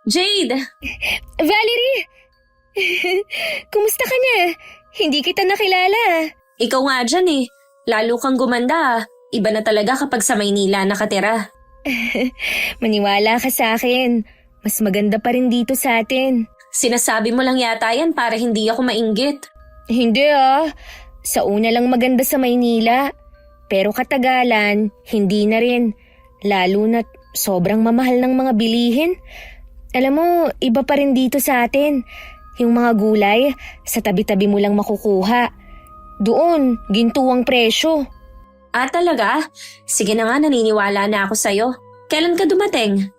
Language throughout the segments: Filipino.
Jade! Valerie! Kumusta ka na? Hindi kita nakilala. Ikaw nga dyan eh. Lalo kang gumanda. Iba na talaga kapag sa Maynila nakatira. Maniwala ka sa akin. Mas maganda pa rin dito sa atin. Sinasabi mo lang yata yan para hindi ako mainggit. Hindi ah. Sa una lang maganda sa Maynila. Pero katagalan, hindi na rin. Lalo na't sobrang mamahal ng mga bilihin. Alam mo, iba pa rin dito sa atin. Yung mga gulay, sa tabi-tabi mo lang makukuha. Doon, gintuwang presyo. Ah, talaga? Sige na nga, naniniwala na ako sa'yo. Kailan ka dumating?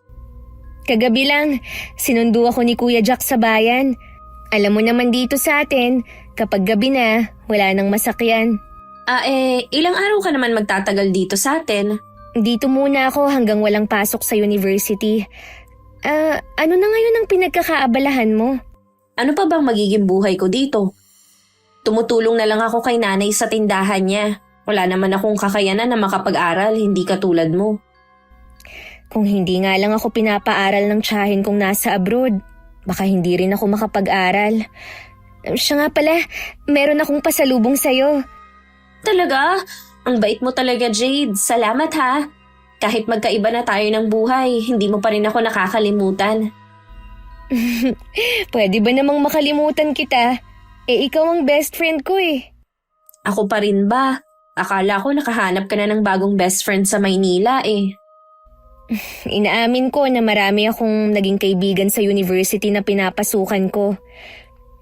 Kagabi lang, sinundo ako ni Kuya Jack sa bayan. Alam mo naman dito sa atin, kapag gabi na, wala nang masakyan. Ilang araw ka naman magtatagal dito sa atin? Dito muna ako hanggang walang pasok sa university. Ano na ngayon ang pinagkakaabalahan mo? Ano pa bang magiging buhay ko dito? Tumutulong na lang ako kay nanay sa tindahan niya. Wala naman akong kakayanan na makapag-aral, hindi katulad mo. Kung hindi nga lang ako pinapaaral ng tiyahin kong nasa abroad, baka hindi rin ako makapag-aral. Siya nga pala, meron akong pasalubong sa'yo. Talaga? Ang bait mo talaga, Jade. Salamat ha. Kahit magkaiba na tayo ng buhay, hindi mo pa rin ako nakakalimutan. Pwede ba namang makalimutan kita? Ikaw ang best friend ko eh. Ako pa rin ba? Akala ko nakahanap ka na ng bagong best friend sa Maynila eh. Inaamin ko na marami akong naging kaibigan sa university na pinapasukan ko.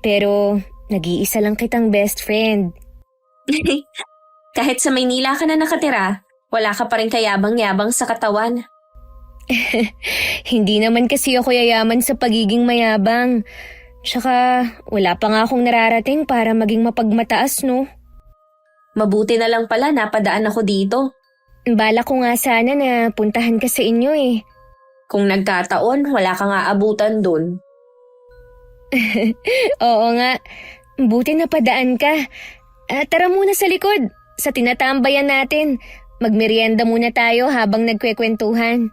Pero nag-iisa lang kitang best friend. Kahit sa Maynila ka na nakatira, wala ka pa rin kayabang-yabang sa katawan. Hindi naman kasi ako yayaman sa pagiging mayabang. Tsaka wala pa nga akong nararating para maging mapagmataas, no? Mabuti na lang pala napadaan ako dito. Bala ko nga sana na puntahan ka sa inyo eh. Kung nagkataon, wala kang aabutan dun. Oo nga, buti napadaan ka. Tara muna sa likod, sa tinatambayan natin. Magmerienda muna tayo habang nagkwekwentuhan.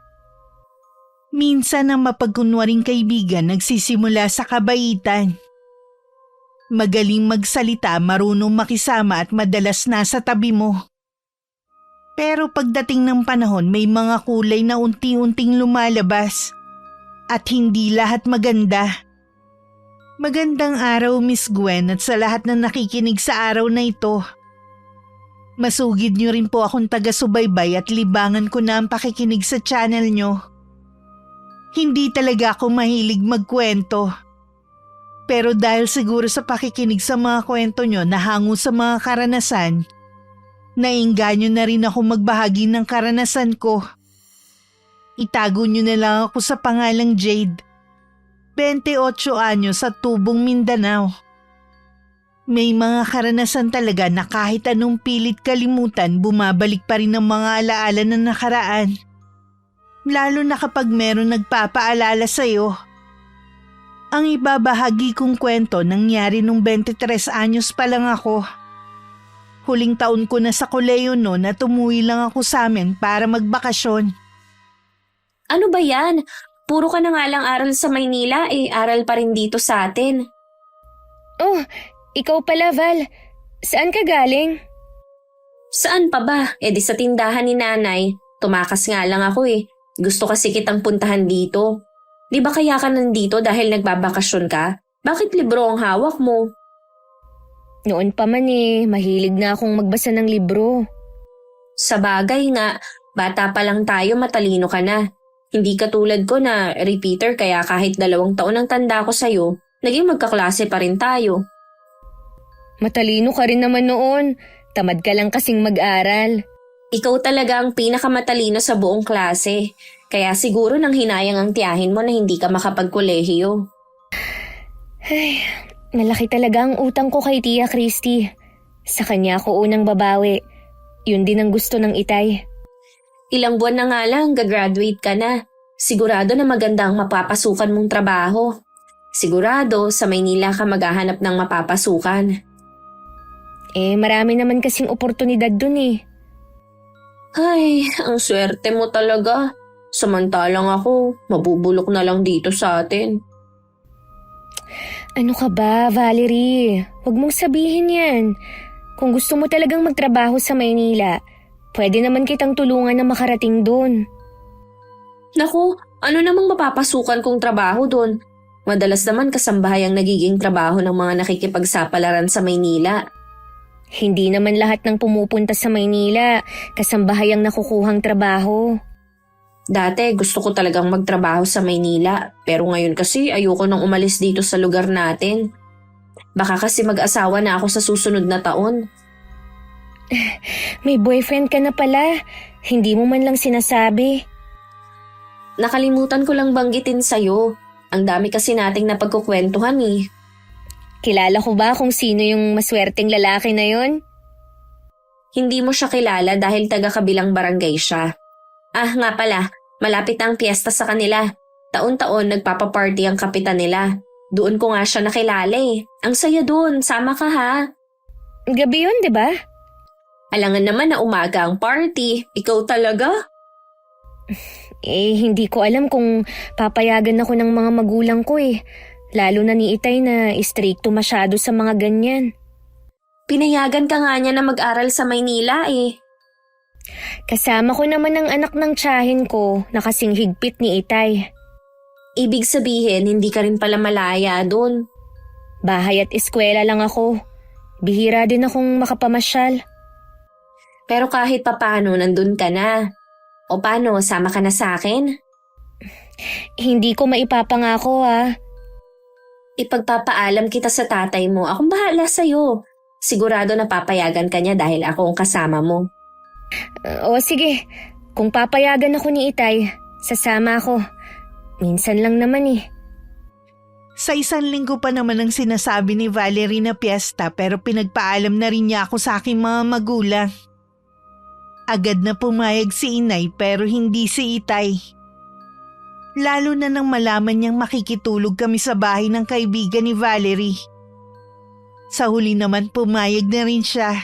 Minsan ang mapagkunwaring kaibigan nagsisimula sa kabaitan. Magaling magsalita, marunong makisama at madalas nasa tabi mo. Pero pagdating ng panahon may mga kulay na unti-unting lumalabas. At hindi lahat maganda. Magandang araw, Miss Gwen, at sa lahat na nakikinig sa araw na ito. Masugid niyo rin po akong taga-subaybay at libangan ko na ang pakikinig sa channel niyo. Hindi talaga ako mahilig magkwento. Pero dahil siguro sa pakikinig sa mga kwento niyo na hango sa mga karanasan, nainganyo na rin ako magbahagi ng karanasan ko. Itago niyo na lang ako sa pangalang Jade. 28 anyos sa Tubong, Mindanao. May mga karanasan talaga na kahit anong pilit kalimutan, bumabalik pa rin ang mga alaala na nakaraan. Lalo na kapag meron nagpapaalala sa'yo. Ang ibabahagi kong kwento nangyari nung 23 anyos pa lang ako. Huling taon ko na sa koleyo noon at umuwi lang ako sa amin para magbakasyon. Ano ba yan? Puro ka na nga lang aral sa Maynila aral pa rin dito sa atin. Oh, ikaw pala Val. Saan ka galing? Saan pa ba? Di sa tindahan ni nanay. Tumakas nga lang ako eh. Gusto kasi kitang puntahan dito. Di ba kaya ka nandito dahil nagbabakasyon ka? Bakit libro ang hawak mo? Noon pa man mahilig na akong magbasa ng libro. Sa bagay nga, bata pa lang tayo matalino ka na. Hindi katulad ko na repeater kaya kahit 2 taon ang tanda ko sa'yo, naging magkaklase pa rin tayo. Matalino ka rin naman noon. Tamad ka lang kasing mag-aral. Ikaw talaga ang pinakamatalino sa buong klase. Kaya siguro nang hinayang ang tiyahin mo na hindi ka makapagkolehiyo. Ay, malaki talaga ang utang ko kay Tia Christy. Sa kanya ako unang babawi. Yun din ang gusto ng itay. Ilang buwan na nga lang, gagraduate ka na. Sigurado na maganda ang mapapasukan mong trabaho. Sigurado sa Maynila ka maghahanap ng mapapasukan. Marami naman kasing oportunidad dun eh. Ay, ang swerte mo talaga. Samantalang ako, mabubulok na lang dito sa atin. Ano ka ba, Valerie? Huwag mong sabihin yan. Kung gusto mo talagang magtrabaho sa Maynila, pwede naman kitang tulungan na makarating doon. Naku, ano namang mapapasukan kong trabaho doon? Madalas naman kasambahay ang nagiging trabaho ng mga nakikipagsapalaran sa Maynila. Hindi naman lahat ng pumupunta sa Maynila kasambahay ang nakukuhang trabaho. Dati gusto ko talagang magtrabaho sa Maynila, pero ngayon kasi ayoko nang umalis dito sa lugar natin. Baka kasi mag-asawa na ako sa susunod na taon. May boyfriend ka na pala. Hindi mo man lang sinasabi. Nakalimutan ko lang banggitin sa'yo. Ang dami kasi nating napagkukwentuhan eh. Kilala ko ba kung sino yung maswerteng lalaki na yon? Hindi mo siya kilala dahil taga-kabilang barangay siya. Ah, nga pala, malapit ang piyesta sa kanila. Taon-taon nagpapaparty ang kapitan nila. Doon ko nga siya nakilala eh. Ang saya doon, sama ka ha. Gabi yun, di ba? Alangan naman na umaga ang party. Ikaw talaga? Hindi ko alam kung papayagan ako ng mga magulang ko eh. Lalo na ni Itay na istrikto masyado sa mga ganyan. Pinayagan ka nga niya na mag-aral sa Maynila eh. Kasama ko naman ang anak ng tiyahin ko na kasing higpit ni Itay. Ibig sabihin, hindi ka rin pala malaya doon. Bahay at eskwela lang ako. Bihira din akong makapamasyal. Pero kahit papano, nandun ka na. O paano, sama ka na sa akin? Hindi ko maipapangako ah. Ipagpapaalam kita sa tatay mo. Akong bahala sa'yo. Sigurado na papayagan ka niya dahil ako ang kasama mo. O sige, kung papayagan ako ni Itay, sasama ako. Minsan lang naman eh. Sa 1 linggo pa naman ang sinasabi ni Valerie na piyesta pero pinagpaalam na rin niya ako sa aking mga magulang. Agad na pumayag si inay pero hindi si Itay. Lalo na nang malaman niyang makikitulog kami sa bahay ng kaibigan ni Valerie. Sa huli naman pumayag na rin siya.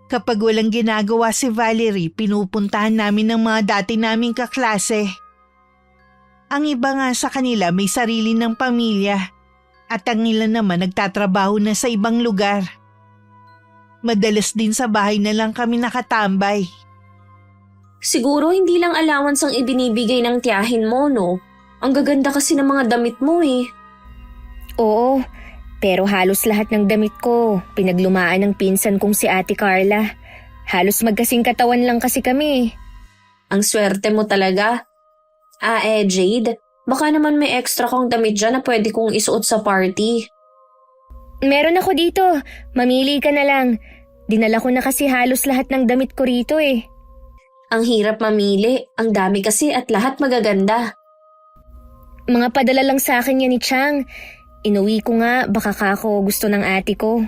Kapag walang ginagawa si Valerie, pinupuntahan namin ng mga dati naming kaklase. Ang iba nga sa kanila may sarili ng pamilya at ang ilan naman nagtatrabaho na sa ibang lugar. Madalas din sa bahay na lang kami nakatambay. Siguro hindi lang allowance ang ibinibigay ng tiyahin mo, no? Ang gaganda kasi ng mga damit mo eh. Oo, pero halos lahat ng damit ko pinaglumaan ng pinsan kong si Ate Carla. Halos magkasing katawan lang kasi kami. Ang swerte mo talaga. Jade, baka naman may extra kong damit dyan na pwede kong isuot sa party. Meron ako dito, mamili ka na lang. Dinala ko na kasi halos lahat ng damit ko rito eh. Ang hirap mamili, ang dami kasi at lahat magaganda. Mga padala lang sa akin yan ni Chang. Inuwi ko nga, baka kako gusto ng ate ko.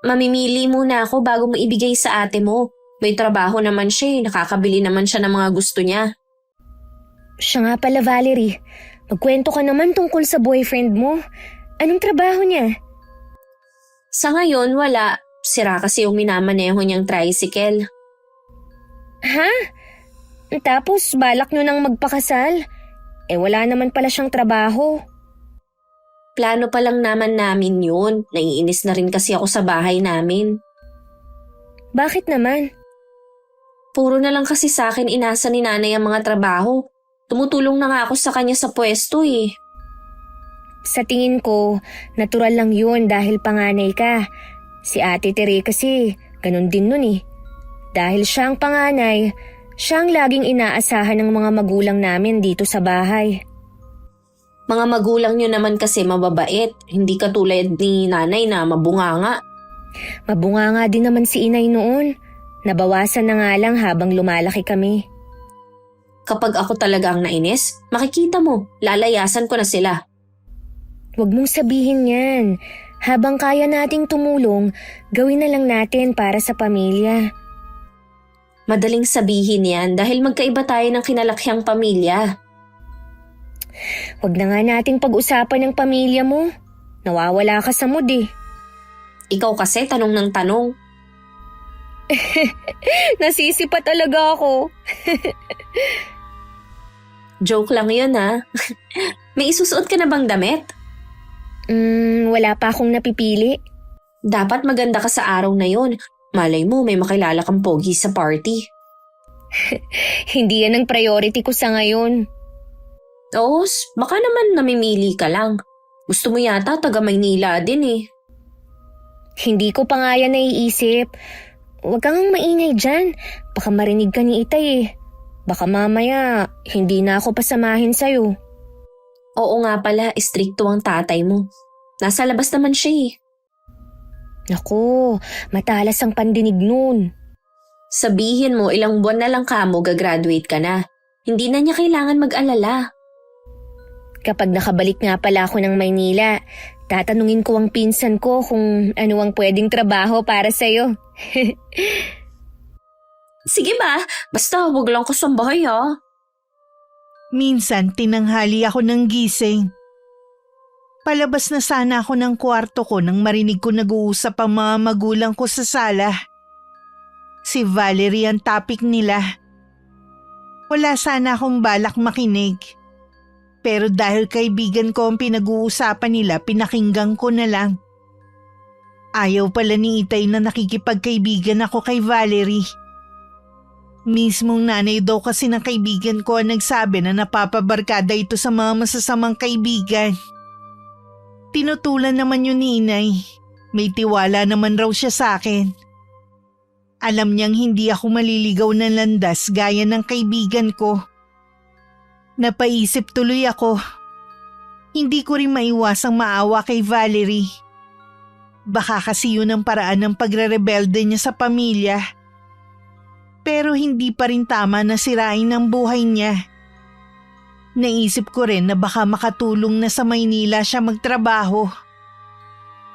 Mamimili muna ako bago mo ibigay sa ate mo. May trabaho naman siya, nakakabili naman siya ng mga gusto niya. Siya nga pala Valerie, magkwento ka naman tungkol sa boyfriend mo. Anong trabaho niya? Sa ngayon, wala. Sira kasi yung minamaneho niyang tricycle. Ha? Tapos balak nyo nang magpakasal? Wala naman pala siyang trabaho. Plano pa lang naman namin yun. Naiinis na rin kasi ako sa bahay namin. Bakit naman? Puro na lang kasi sa akin inasa ni nanay ang mga trabaho. Tumutulong na nga ako sa kanya sa pwesto eh. Sa tingin ko, natural lang yun dahil panganay ka. Si Ate Tere kasi, ganun din nun eh. Dahil siya ang panganay, siya ang laging inaasahan ng mga magulang namin dito sa bahay. Mga magulang nyo naman kasi mababait, hindi katulad ni nanay na mabunganga. Mabunganga din naman si inay noon. Nabawasan na nga lang habang lumalaki kami. Kapag ako talaga ang nainis, makikita mo, lalayasan ko na sila. Huwag mong sabihin yan. Habang kaya nating tumulong, gawin na lang natin para sa pamilya. Madaling sabihin yan dahil magkaiba tayo ng kinalakhang pamilya. Huwag na nga nating pag-usapan ng pamilya mo. Nawawala ka sa mood eh. Ikaw kasi tanong ng tanong. Nasisipa talaga ako. Joke lang yun ha. May isusuot ka na bang damit? Wala pa akong napipili. Dapat maganda ka sa araw na yun. Malay mo may makilala kang pogi sa party. Hindi yan ang priority ko sa ngayon. Oo, baka naman namimili ka lang. Gusto mo yata taga Maynila din eh. Hindi ko pa nga yan naiisip. Huwag kang maingay dyan. Baka marinig ka ni Itay eh. Baka mamaya, hindi na ako pasamahin sa'yo. Oo nga pala, istrikto ang tatay mo. Nasa labas naman siya eh. Naku, matalas ang pandinig nun. Sabihin mo ilang buwan na lang kamo gagraduate ka na. Hindi na niya kailangan mag-alala. Kapag nakabalik nga pala ako ng Maynila, tatanungin ko ang pinsan ko kung ano ang pwedeng trabaho para sa'yo. Sige ba? Basta huwag lang kasambahay ha. Minsan tinanghali ako ng gising. Palabas na sana ako ng kwarto ko nang marinig ko nag-uusap ang mga magulang ko sa sala. Si Valerie ang topic nila. Wala sana akong balak makinig. Pero dahil kaibigan ko ang pinag-uusapan nila, pinakinggan ko na lang. Ayaw pala ni Itay na nakikipagkaibigan ako kay Valerie. Mismong nanay daw kasi ng kaibigan ko ang nagsabi na napapabarkada ito sa mga masasamang kaibigan. Tinutulan naman yun ni Inay. May tiwala naman raw siya sa akin. Alam niyang hindi ako maliligaw ng landas gaya ng kaibigan ko. Napaisip tuloy ako. Hindi ko rin maiwasang maawa kay Valerie. Baka kasi yun ang paraan ng pagre-rebelde niya sa pamilya. Pero hindi pa rin tama na sirain ang buhay niya. Naisip ko rin na baka makatulong na sa Maynila siya magtrabaho.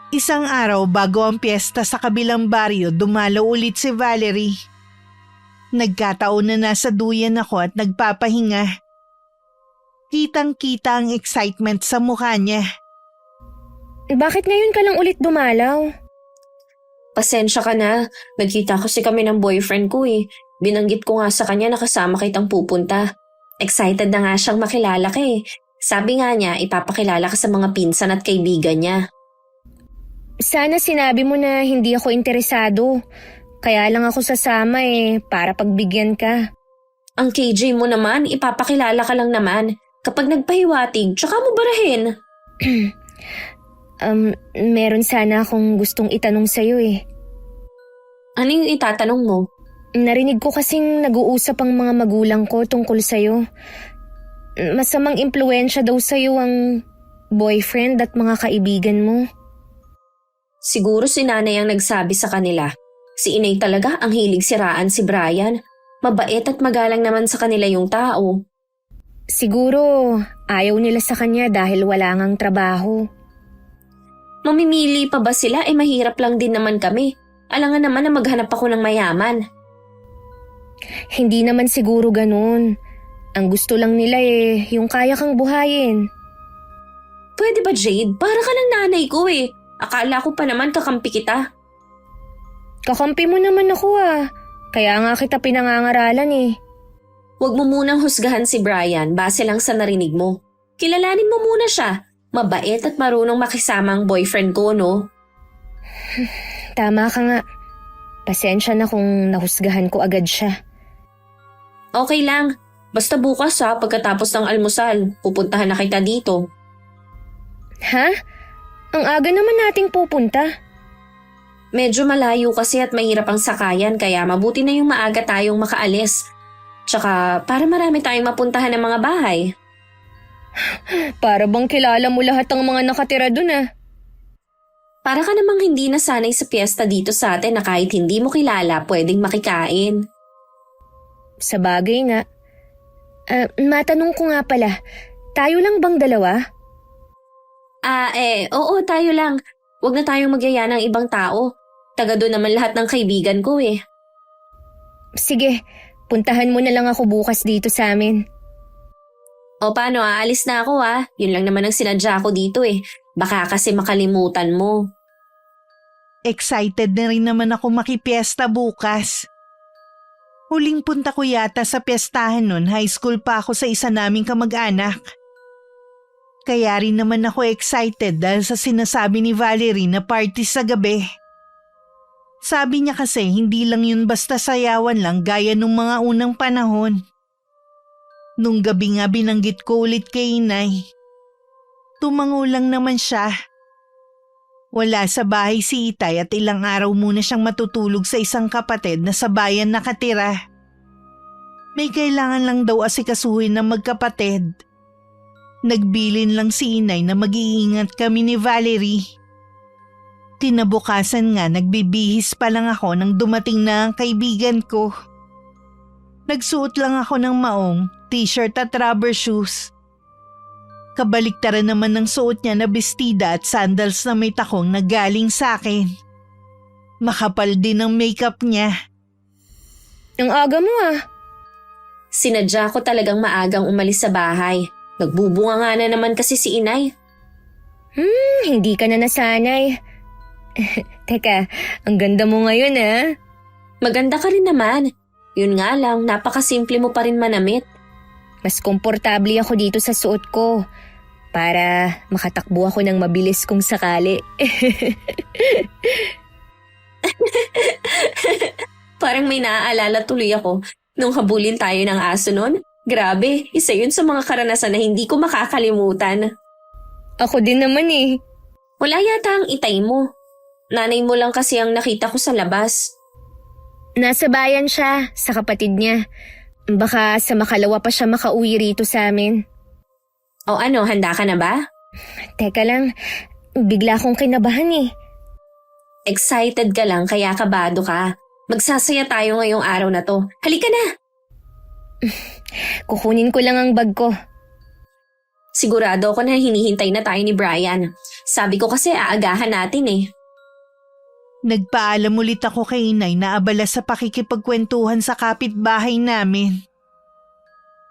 Isang araw bago ang piyesta sa kabilang baryo, dumalaw ulit si Valerie. Nagkataon na nasa duyan ako at nagpapahinga. Kitang-kita ang excitement sa mukha niya. Bakit ngayon ka lang ulit dumalaw? Pasensya ka na. Nagkita kasi kami ng boyfriend ko eh. Binanggit ko nga sa kanya na kasama kitang pupunta. Excited na nga siyang makilala ka eh. Sabi nga niya ipapakilala ka sa mga pinsan at kaibigan niya. Sana sinabi mo na hindi ako interesado. Kaya lang ako sasama eh, para pagbigyan ka. Ang KJ mo naman, ipapakilala ka lang naman. Kapag nagpahiwatig, tsaka mo barahin. Meron sana akong gustong itanong sa'yo eh. Ano yung itatanong mo? Narinig ko kasing nag-uusap ang mga magulang ko tungkol sa'yo. Masamang impluensya daw sa'yo ang boyfriend at mga kaibigan mo. Siguro si nanay ang nagsabi sa kanila. Si Inay talaga ang hilig siraan si Brian. Mabait at magalang naman sa kanila yung tao. Siguro ayaw nila sa kanya dahil wala ngang trabaho. Mamimili pa ba sila? Mahirap lang din naman kami. Alangan naman na maghanap ako ng mayaman. Hindi naman siguro ganun. Ang gusto lang nila yung kaya kang buhayin. Pwede ba Jade? Para ka ng nanay ko eh. Akala ko pa naman kakampi kita. Kakampi mo naman ako ah. Kaya nga kita pinangangaralan eh. Huwag mo munang husgahan si Brian base lang sa narinig mo. Kilalanin mo muna siya. Mabait at marunong makisama ang boyfriend ko, no? Tama ka nga. Pasensya na kung nahusgahan ko agad siya. Okay lang. Basta bukas ha, pagkatapos ng almusal, pupuntahan na kita dito. Ha? Ang aga naman nating pupunta. Medyo malayo kasi at mahirap ang sakayan kaya mabuti na yung maaga tayong makaalis. Tsaka para marami tayong mapuntahan ng mga bahay. Para bang kilala mo lahat ng mga nakatira dun ah. Para ka namang hindi nasanay sa piyesta dito sa atin na kahit hindi mo kilala pwedeng makikain. Sa bagay nga. Matanong ko nga pala, tayo lang bang dalawa? Oo tayo lang. Huwag na tayong magyaya ng ibang tao. Taga doon naman lahat ng kaibigan ko eh. Sige, puntahan mo na lang ako bukas dito sa amin. O paano, aalis na ako ah. Yun lang naman ang sinadya ko dito eh. Baka kasi makalimutan mo. Excited na rin naman ako makipiesta bukas. Huling punta ko yata sa piyestahan nun, high school pa ako sa isa naming kamag-anak. Kaya rin naman ako excited dahil sa sinasabi ni Valerie na party sa gabi. Sabi niya kasi hindi lang yun basta sayawan lang gaya nung mga unang panahon. Nung gabi nga binanggit ko ulit kay inay. Tumango lang naman siya. Wala sa bahay si Itay at ilang araw muna siyang matutulog sa isang kapatid na sa bayan nakatira. May kailangan lang daw asikasuhin ng magkapatid. Nagbilin lang si inay na mag-iingat kami ni Valerie. Kinabukasan nga nagbibihis pa lang ako nang dumating na ang kaibigan ko. Nagsuot lang ako ng maong, t-shirt at rubber shoes. Kabaliktaran naman ng suot niya na bestida at sandals na may takong na galing sa akin. Makapal din ang makeup niya. Ang aga mo ah. Sinadya ko talagang maagang umalis sa bahay. Nagbubunga nga na naman kasi si inay. Hindi ka na nasanay. Teka, ang ganda mo ngayon ah. Maganda ka rin naman. Yun nga lang, napakasimple mo pa rin manamit. Mas komportable ako dito sa suot ko. Para makatakbo ako ng mabilis kung sakali. Parang may naaalala tuloy ako nung habulin tayo ng aso nun. Grabe, isa yun sa mga karanasan na hindi ko makakalimutan. Ako din naman eh. Wala yata ang itay mo. Nanay mo lang kasi ang nakita ko sa labas. Nasa bayan siya, sa kapatid niya. Baka sa makalawa pa siya makauwi rito sa amin. O ano, handa ka na ba? Teka lang, bigla akong kinabahan eh. Excited ka lang kaya kabado ka. Magsasaya tayo ngayong araw na to. Halika na! Kukunin ko lang ang bag ko. Sigurado ako na hinihintay na tayo ni Brian. Sabi ko kasi aagahan natin eh. Nagpaalam ulit ako kay inay na abala sa pakikipagkwentuhan sa kapitbahay namin.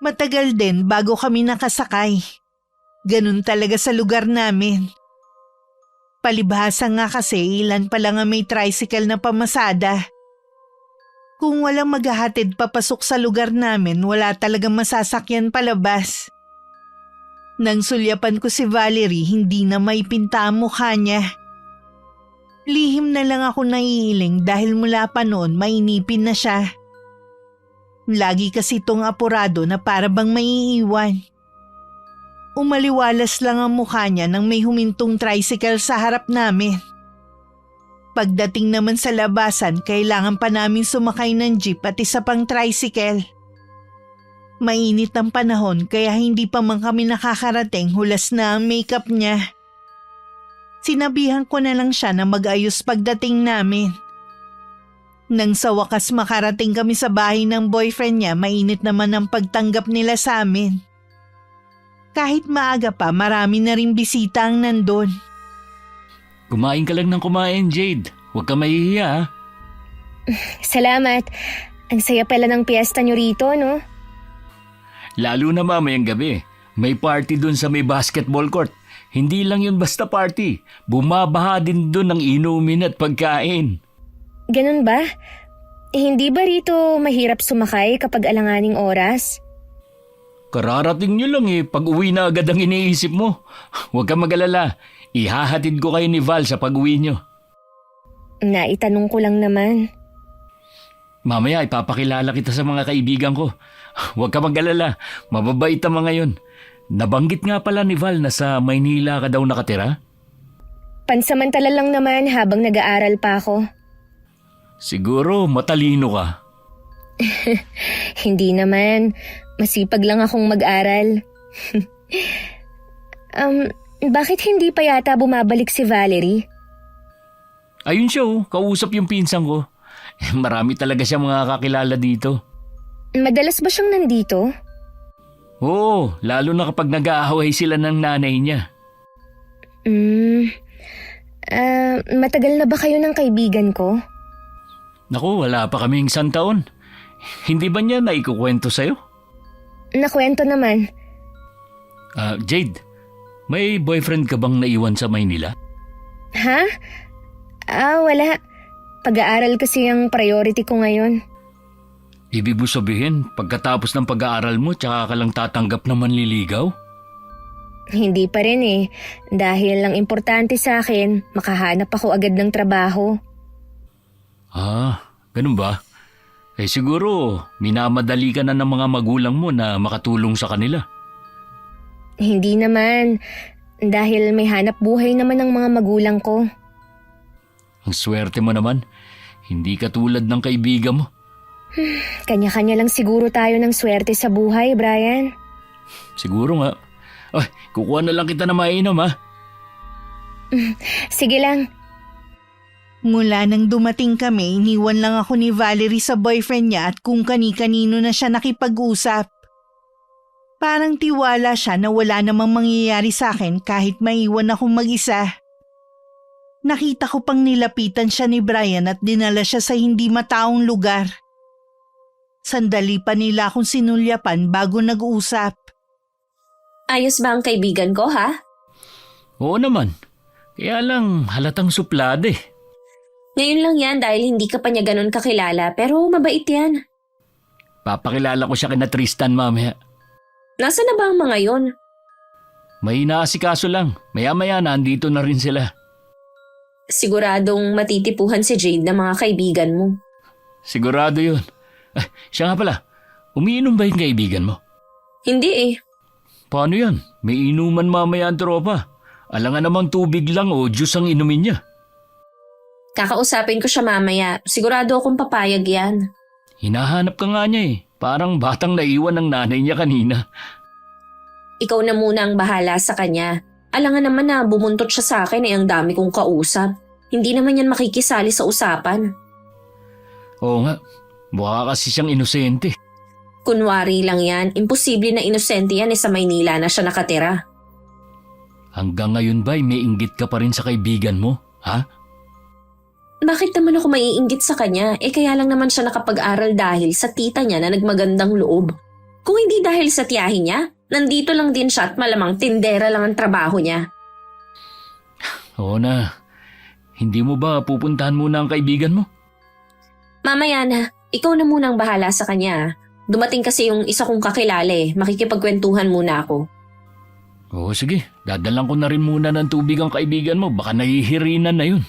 Matagal din bago kami nakasakay. Ganun talaga sa lugar namin. Palibhasa nga kasi ilan pa lang ang may tricycle na pamasada. Kung walang maghahatid papasok sa lugar namin, wala talagang masasakyan palabas. Nang sulyapan ko si Valerie, hindi na maipinta ang mukha niya. Lihim na lang ako naiiling dahil mula pa noon mainipin na siya. Lagi kasi itong apurado na para bang maiiwan. Umaliwalas lang ang mukha niya nang may humintong tricycle sa harap namin. Pagdating naman sa labasan, kailangan pa namin sumakay ng jeep at isa pang tricycle. Mainit ang panahon kaya hindi pa man kami nakakarating, hulas na ang makeup niya. Sinabihan ko na lang siya na mag-ayos pagdating namin. Nang sa wakas makarating kami sa bahay ng boyfriend niya, mainit naman ang pagtanggap nila sa amin. Kahit maaga pa, marami na rin bisita ang nandun. Kumain ka lang ng kumain, Jade. Huwag ka mahihiya ha. Salamat. Ang saya pala ng piyesta nyo rito, no? Lalo na mamayang gabi. May party dun sa may basketball court. Hindi lang yun basta party. Bumabaha din dun ng inumin at pagkain. Ganun ba? Hindi ba rito mahirap sumakay kapag alanganing oras? Kararating nyo lang pag uwi na agad ang iniisip mo. Huwag ka mag-alala. Ihahatid ko kayo ni Val sa pag-uwi nyo. Naitanong ko lang naman. Mamaya ipapakilala kita sa mga kaibigan ko. Huwag ka mag-alala. Mababait ang mga yun. Nabanggit nga pala ni Val na sa Maynila ka daw nakatira? Pansamantala lang naman habang nag-aaral pa ako. Siguro matalino ka. Hindi naman. Masipag lang akong mag-aral. Bakit hindi pa yata bumabalik si Valerie? Ayun siya kausap yung pinsan ko. Marami talaga siya mga kakilala dito. Madalas ba siyang nandito? Oo, lalo na kapag nag-aaway sila ng nanay niya. Matagal na ba kayo ng kaibigan ko? Naku, wala pa kaming 1 taon. Hindi ba niya naikukwento sa'yo? Nakwento naman. Jade, may boyfriend ka bang naiwan sa Maynila? Ha? Wala. Pag-aaral kasi ang priority ko ngayon. Ibig mo sabihin, pagkatapos ng pag-aaral mo, tsaka ka lang tatanggap na manliligaw? Hindi pa rin eh. Dahil ang importante sa akin, makahanap ako agad ng trabaho. Ah, ganun ba? Eh siguro, minamadali ka na ng mga magulang mo na makatulong sa kanila. Hindi naman. Dahil may hanap buhay naman ng mga magulang ko. Ang swerte mo naman. Hindi ka tulad ng kaibigan mo. Kanya-kanya lang siguro tayo ng swerte sa buhay, Brian. Siguro nga. Ay, kukuha na lang kita na mainom ha. Sige lang. Mula nang dumating kami, iniwan lang ako ni Valerie sa boyfriend niya at kung kani-kanino na siya nakipag-usap. Parang tiwala siya na wala namang mangyayari sa akin kahit maiwan akong mag-isa. Nakita ko pang nilapitan siya ni Brian at dinala siya sa hindi mataong lugar. Sandali pa nila akong sinulyapan bago nag-usap. Ayos ba ang kaibigan ko, ha? Oo naman. Kaya lang halatang suplade. Ngayon lang yan dahil hindi ka pa niya ganun kakilala pero mabait yan. Papakilala ko siya kina Tristan mamaya. Nasaan na ba ang mga yon? May inaasikaso lang. Maya-maya na andito na rin sila. Siguradong matitipuhan si Jade na mga kaibigan mo. Sigurado yun. Ay, siya nga pala. Umiinom ba yung kaibigan mo? Hindi eh. Paano yan? May inuman mamaya ang tropa. Alangan namang tubig lang o juice ang inumin niya. Kakausapin ko siya mamaya. Sigurado akong papayag yan. Hinahanap ka nga niya eh. Parang batang naiwan ng nanay niya kanina. Ikaw na muna ang bahala sa kanya. Alangan naman na bumuntot siya sa akin ang dami kong kausap. Hindi naman yan makikisali sa usapan. Oo nga. Mukha kasi siyang inosente. Kunwari lang yan. Imposible na inosente yan sa Maynila na siya nakatira. Hanggang ngayon ba'y may inggit ka pa rin sa kaibigan mo? Ha? Bakit naman ako maiinggit sa kanya? Kaya lang naman siya nakapag-aral dahil sa tita niya na nagmagandang loob. Kung hindi dahil sa tiyahin niya, nandito lang din siya at malamang tindera lang ang trabaho niya. Oo na. Hindi mo ba pupuntahan muna ang kaibigan mo? Mamaya na, ikaw na muna ang bahala sa kanya. Dumating kasi yung isa kong kakilala makikipagkwentuhan muna ako. Oo sige, dadalan ko na rin muna ng tubig ang kaibigan mo. Baka nahihirinan na yun.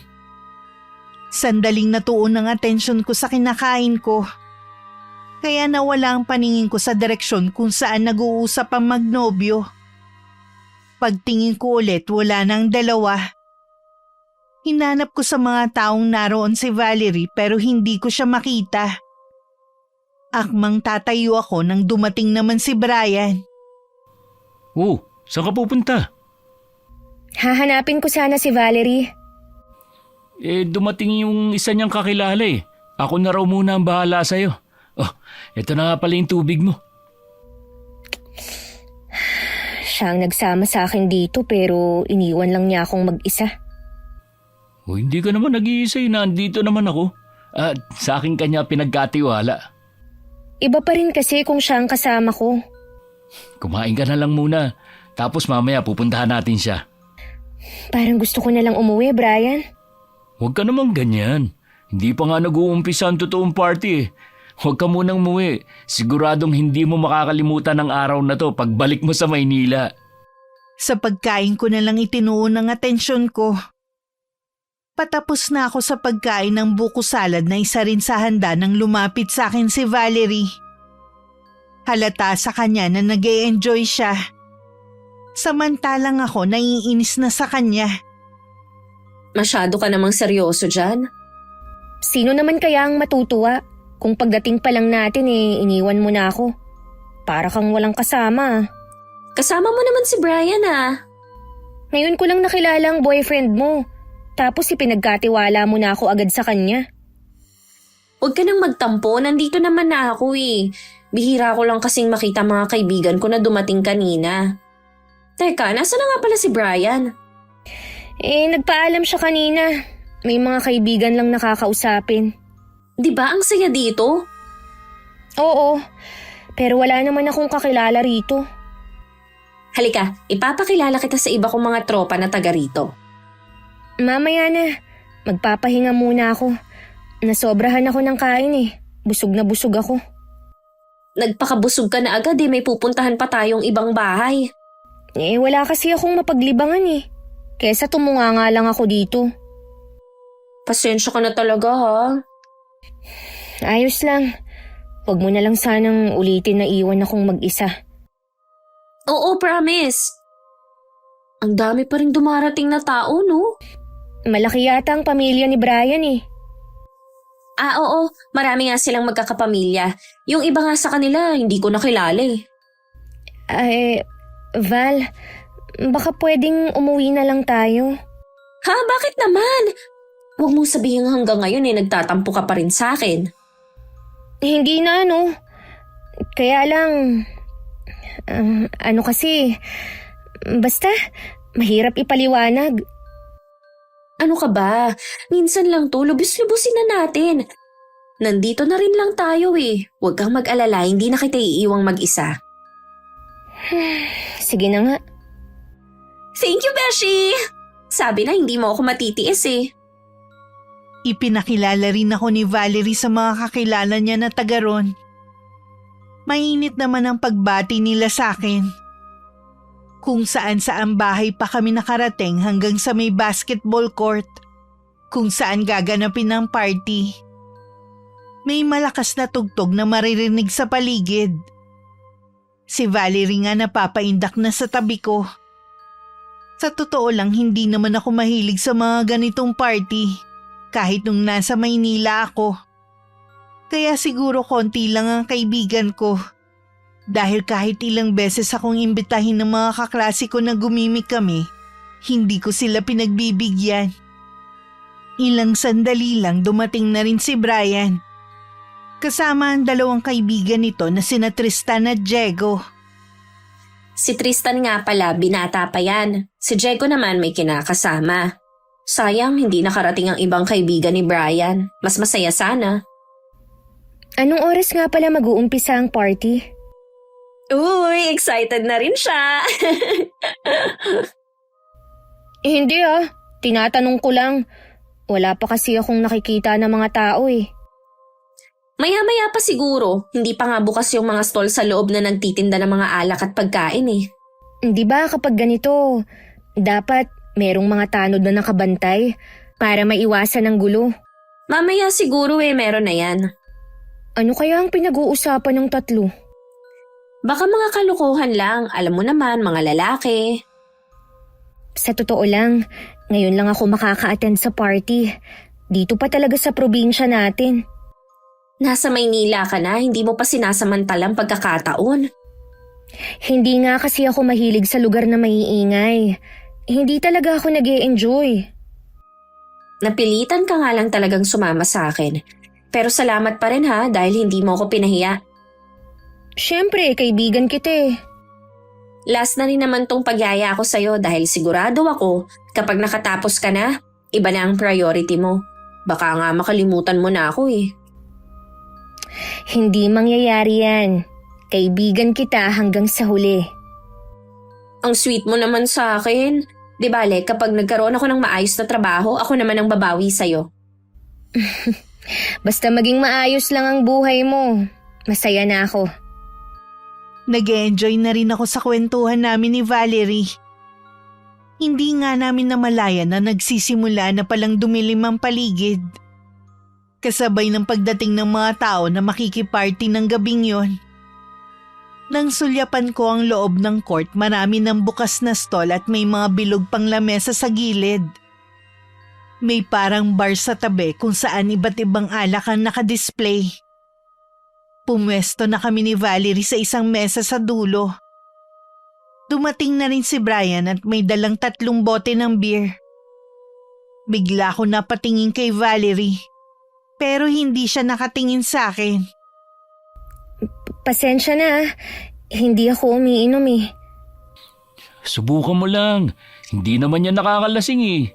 Sandaling natuon ang atensyon ko sa kinakain ko. Kaya nawala ang paningin ko sa direksyon kung saan nag-uusap ang magnobyo. Pagtingin ko ulit, wala nang dalawa. Hinanap ko sa mga taong naroon si Valerie pero hindi ko siya makita. Akmang tatayo ako nang dumating naman si Brian. Oo, saan ka pupunta? Hahanapin ko sana si Valerie. Dumating yung isa niyang kakilala eh. Ako na raw muna ang bahala sa'yo. Oh, eto na nga pala yung tubig mo. Siya ang nagsama sa akin dito pero iniwan lang niya akong mag-isa. O hindi ka naman nag-iisa eh. Nandito naman ako. At sa akin kanya pinagkatiwala. Iba pa rin kasi kung siya ang kasama ko. Kumain ka na lang muna. Tapos mamaya pupuntahan natin siya. Parang gusto ko na lang umuwi, Brian. Huwag ka namang ganyan. Hindi pa nga nag-uumpisa ang totoong party eh. Huwag ka munang muwi. Siguradong hindi mo makakalimutan ang araw na to pagbalik mo sa Maynila. Sa pagkain ko na lang itinuon ang atensyon ko. Patapos na ako sa pagkain ng buko salad na isa rin sa handa nang lumapit sa akin si Valerie. Halata sa kanya na nag-e-enjoy siya. Samantalang ako naiinis na sa kanya. Masyado ka namang seryoso dyan. Sino naman kaya ang matutuwa kung pagdating pa lang natin iniwan mo na ako? Para kang walang kasama. Kasama mo naman si Brian Ngayon ko lang nakilala ang boyfriend mo. Tapos ipinagkatiwala mo na ako agad sa kanya. Huwag ka nang magtampo, nandito naman na ako Bihira ko lang kasing makita mga kaibigan ko na dumating kanina. Teka, nasa na nga pala si Brian? Nagpaalam siya kanina. May mga kaibigan lang nakakausapin. Di ba ang saya dito? Oo, pero wala naman akong kakilala rito. Halika, ipapakilala kita sa iba kong mga tropa na taga rito. Mamaya na, magpapahinga muna ako. Nasobrahan ako ng kain Busog na busog ako. nagpakabusog ka na agad may pupuntahan pa tayong ibang bahay. Wala kasi akong mapaglibangan Kesa tumunga nga lang ako dito. Pasensya ka na talaga ha. Ayos lang. Huwag mo na lang sanang ulitin na iwan akong mag-isa. Oo, promise. Ang dami pa rin dumarating na tao, no? Malaki yata ang pamilya ni Brian Oo. Marami nga silang magkakapamilya. Yung iba nga sa kanila, hindi ko nakilala Val, baka pwedeng umuwi na lang tayo. Ha? Bakit naman? Huwag mong sabihin hanggang ngayon nagtatampo ka pa rin sa akin. Hindi na Kaya lang, kasi, basta, mahirap ipaliwanag. Ano ka ba? Minsan lang to, lubis-lubusin na natin. Nandito na rin lang tayo Huwag kang mag-alala, hindi na kita iiwang mag-isa. Sige na nga. Thank you, Beshi! Sabi na hindi mo ako matitiis Ipinakilala rin ako ni Valerie sa mga kakilala niya na taga ron. Mainit naman ang pagbati nila sa akin. Kung saan bahay pa kami nakarating hanggang sa may basketball court, kung saan gaganapin ang party. May malakas na tugtog na maririnig sa paligid. Si Valerie nga napapaindak na sa tabi ko. Sa totoo lang, hindi naman ako mahilig sa mga ganitong party, kahit nung nasa Maynila ako. Kaya siguro konti lang ang kaibigan ko. Dahil kahit ilang beses akong imbitahin ng mga kaklase ko na gumimik kami, hindi ko sila pinagbibigyan. Ilang sandali lang dumating na rin si Brian. Kasama ang dalawang kaibigan nito na sina Tristan at Diego. Si Tristan nga pala, binata pa yan. Si Diego naman may kinakasama. Sayang, hindi nakarating ang ibang kaibigan ni Brian. Mas masaya sana. Anong oras nga pala mag-uumpisa ang party? Uy, excited na rin siya. Hindi tinatanong ko lang. Wala pa kasi akong nakikita ng mga tao Maya-maya pa siguro, hindi pa nga bukas yung mga stall sa loob na nagtitinda ng mga alak at pagkain Di ba kapag ganito, dapat merong mga tanod na nakabantay para maiwasan ang gulo. Mamaya siguro meron na yan. Ano kaya ang pinag-uusapan ng tatlo? Baka mga kalukuhan lang, alam mo naman, mga lalaki. Sa totoo lang, ngayon lang ako makaka-attend sa party. Dito pa talaga sa probinsya natin. Nasa Maynila ka na, hindi mo pa sinasamantalang pagkakataon. Hindi nga kasi ako mahilig sa lugar na maiingay. Hindi talaga ako nag-e-enjoy. Napilitan ka nga lang talagang sumama sa akin. Pero salamat pa rin dahil hindi mo ako pinahiya. Siyempre, kaibigan kita Last na rin naman tong pagyaya ko sa'yo dahil sigurado ako kapag nakatapos ka na, iba na ang priority mo. Baka nga makalimutan mo na ako Hindi mangyayari yan. Kaibigan kita hanggang sa huli. Ang sweet mo naman sa akin. Di bale, kapag nagkaroon ako ng maayos na trabaho, ako naman ang babawi sa'yo. Basta maging maayos lang ang buhay mo. Masaya na ako. Nag-e-enjoy na rin ako sa kwentuhan namin ni Valerie. Hindi nga namin namalayan na nagsisimula na palang dumilim ang paligid. Kasabay ng pagdating ng mga tao na makikiparty ng gabing yon. Nang sulyapan ko ang loob ng court, marami ng bukas na stall at may mga bilog pang lamesa sa gilid. May parang bar sa tabi kung saan iba't ibang alak ang nakadisplay. Pumwesto na kami ni Valerie sa isang mesa sa dulo. Dumating na rin si Brian at may dalang 3 bote ng beer. Bigla ko napatingin kay Valerie, pero hindi siya nakatingin sa akin. Pasensya na hindi ako umiinom Subukan mo lang. Hindi naman yan nakakalasing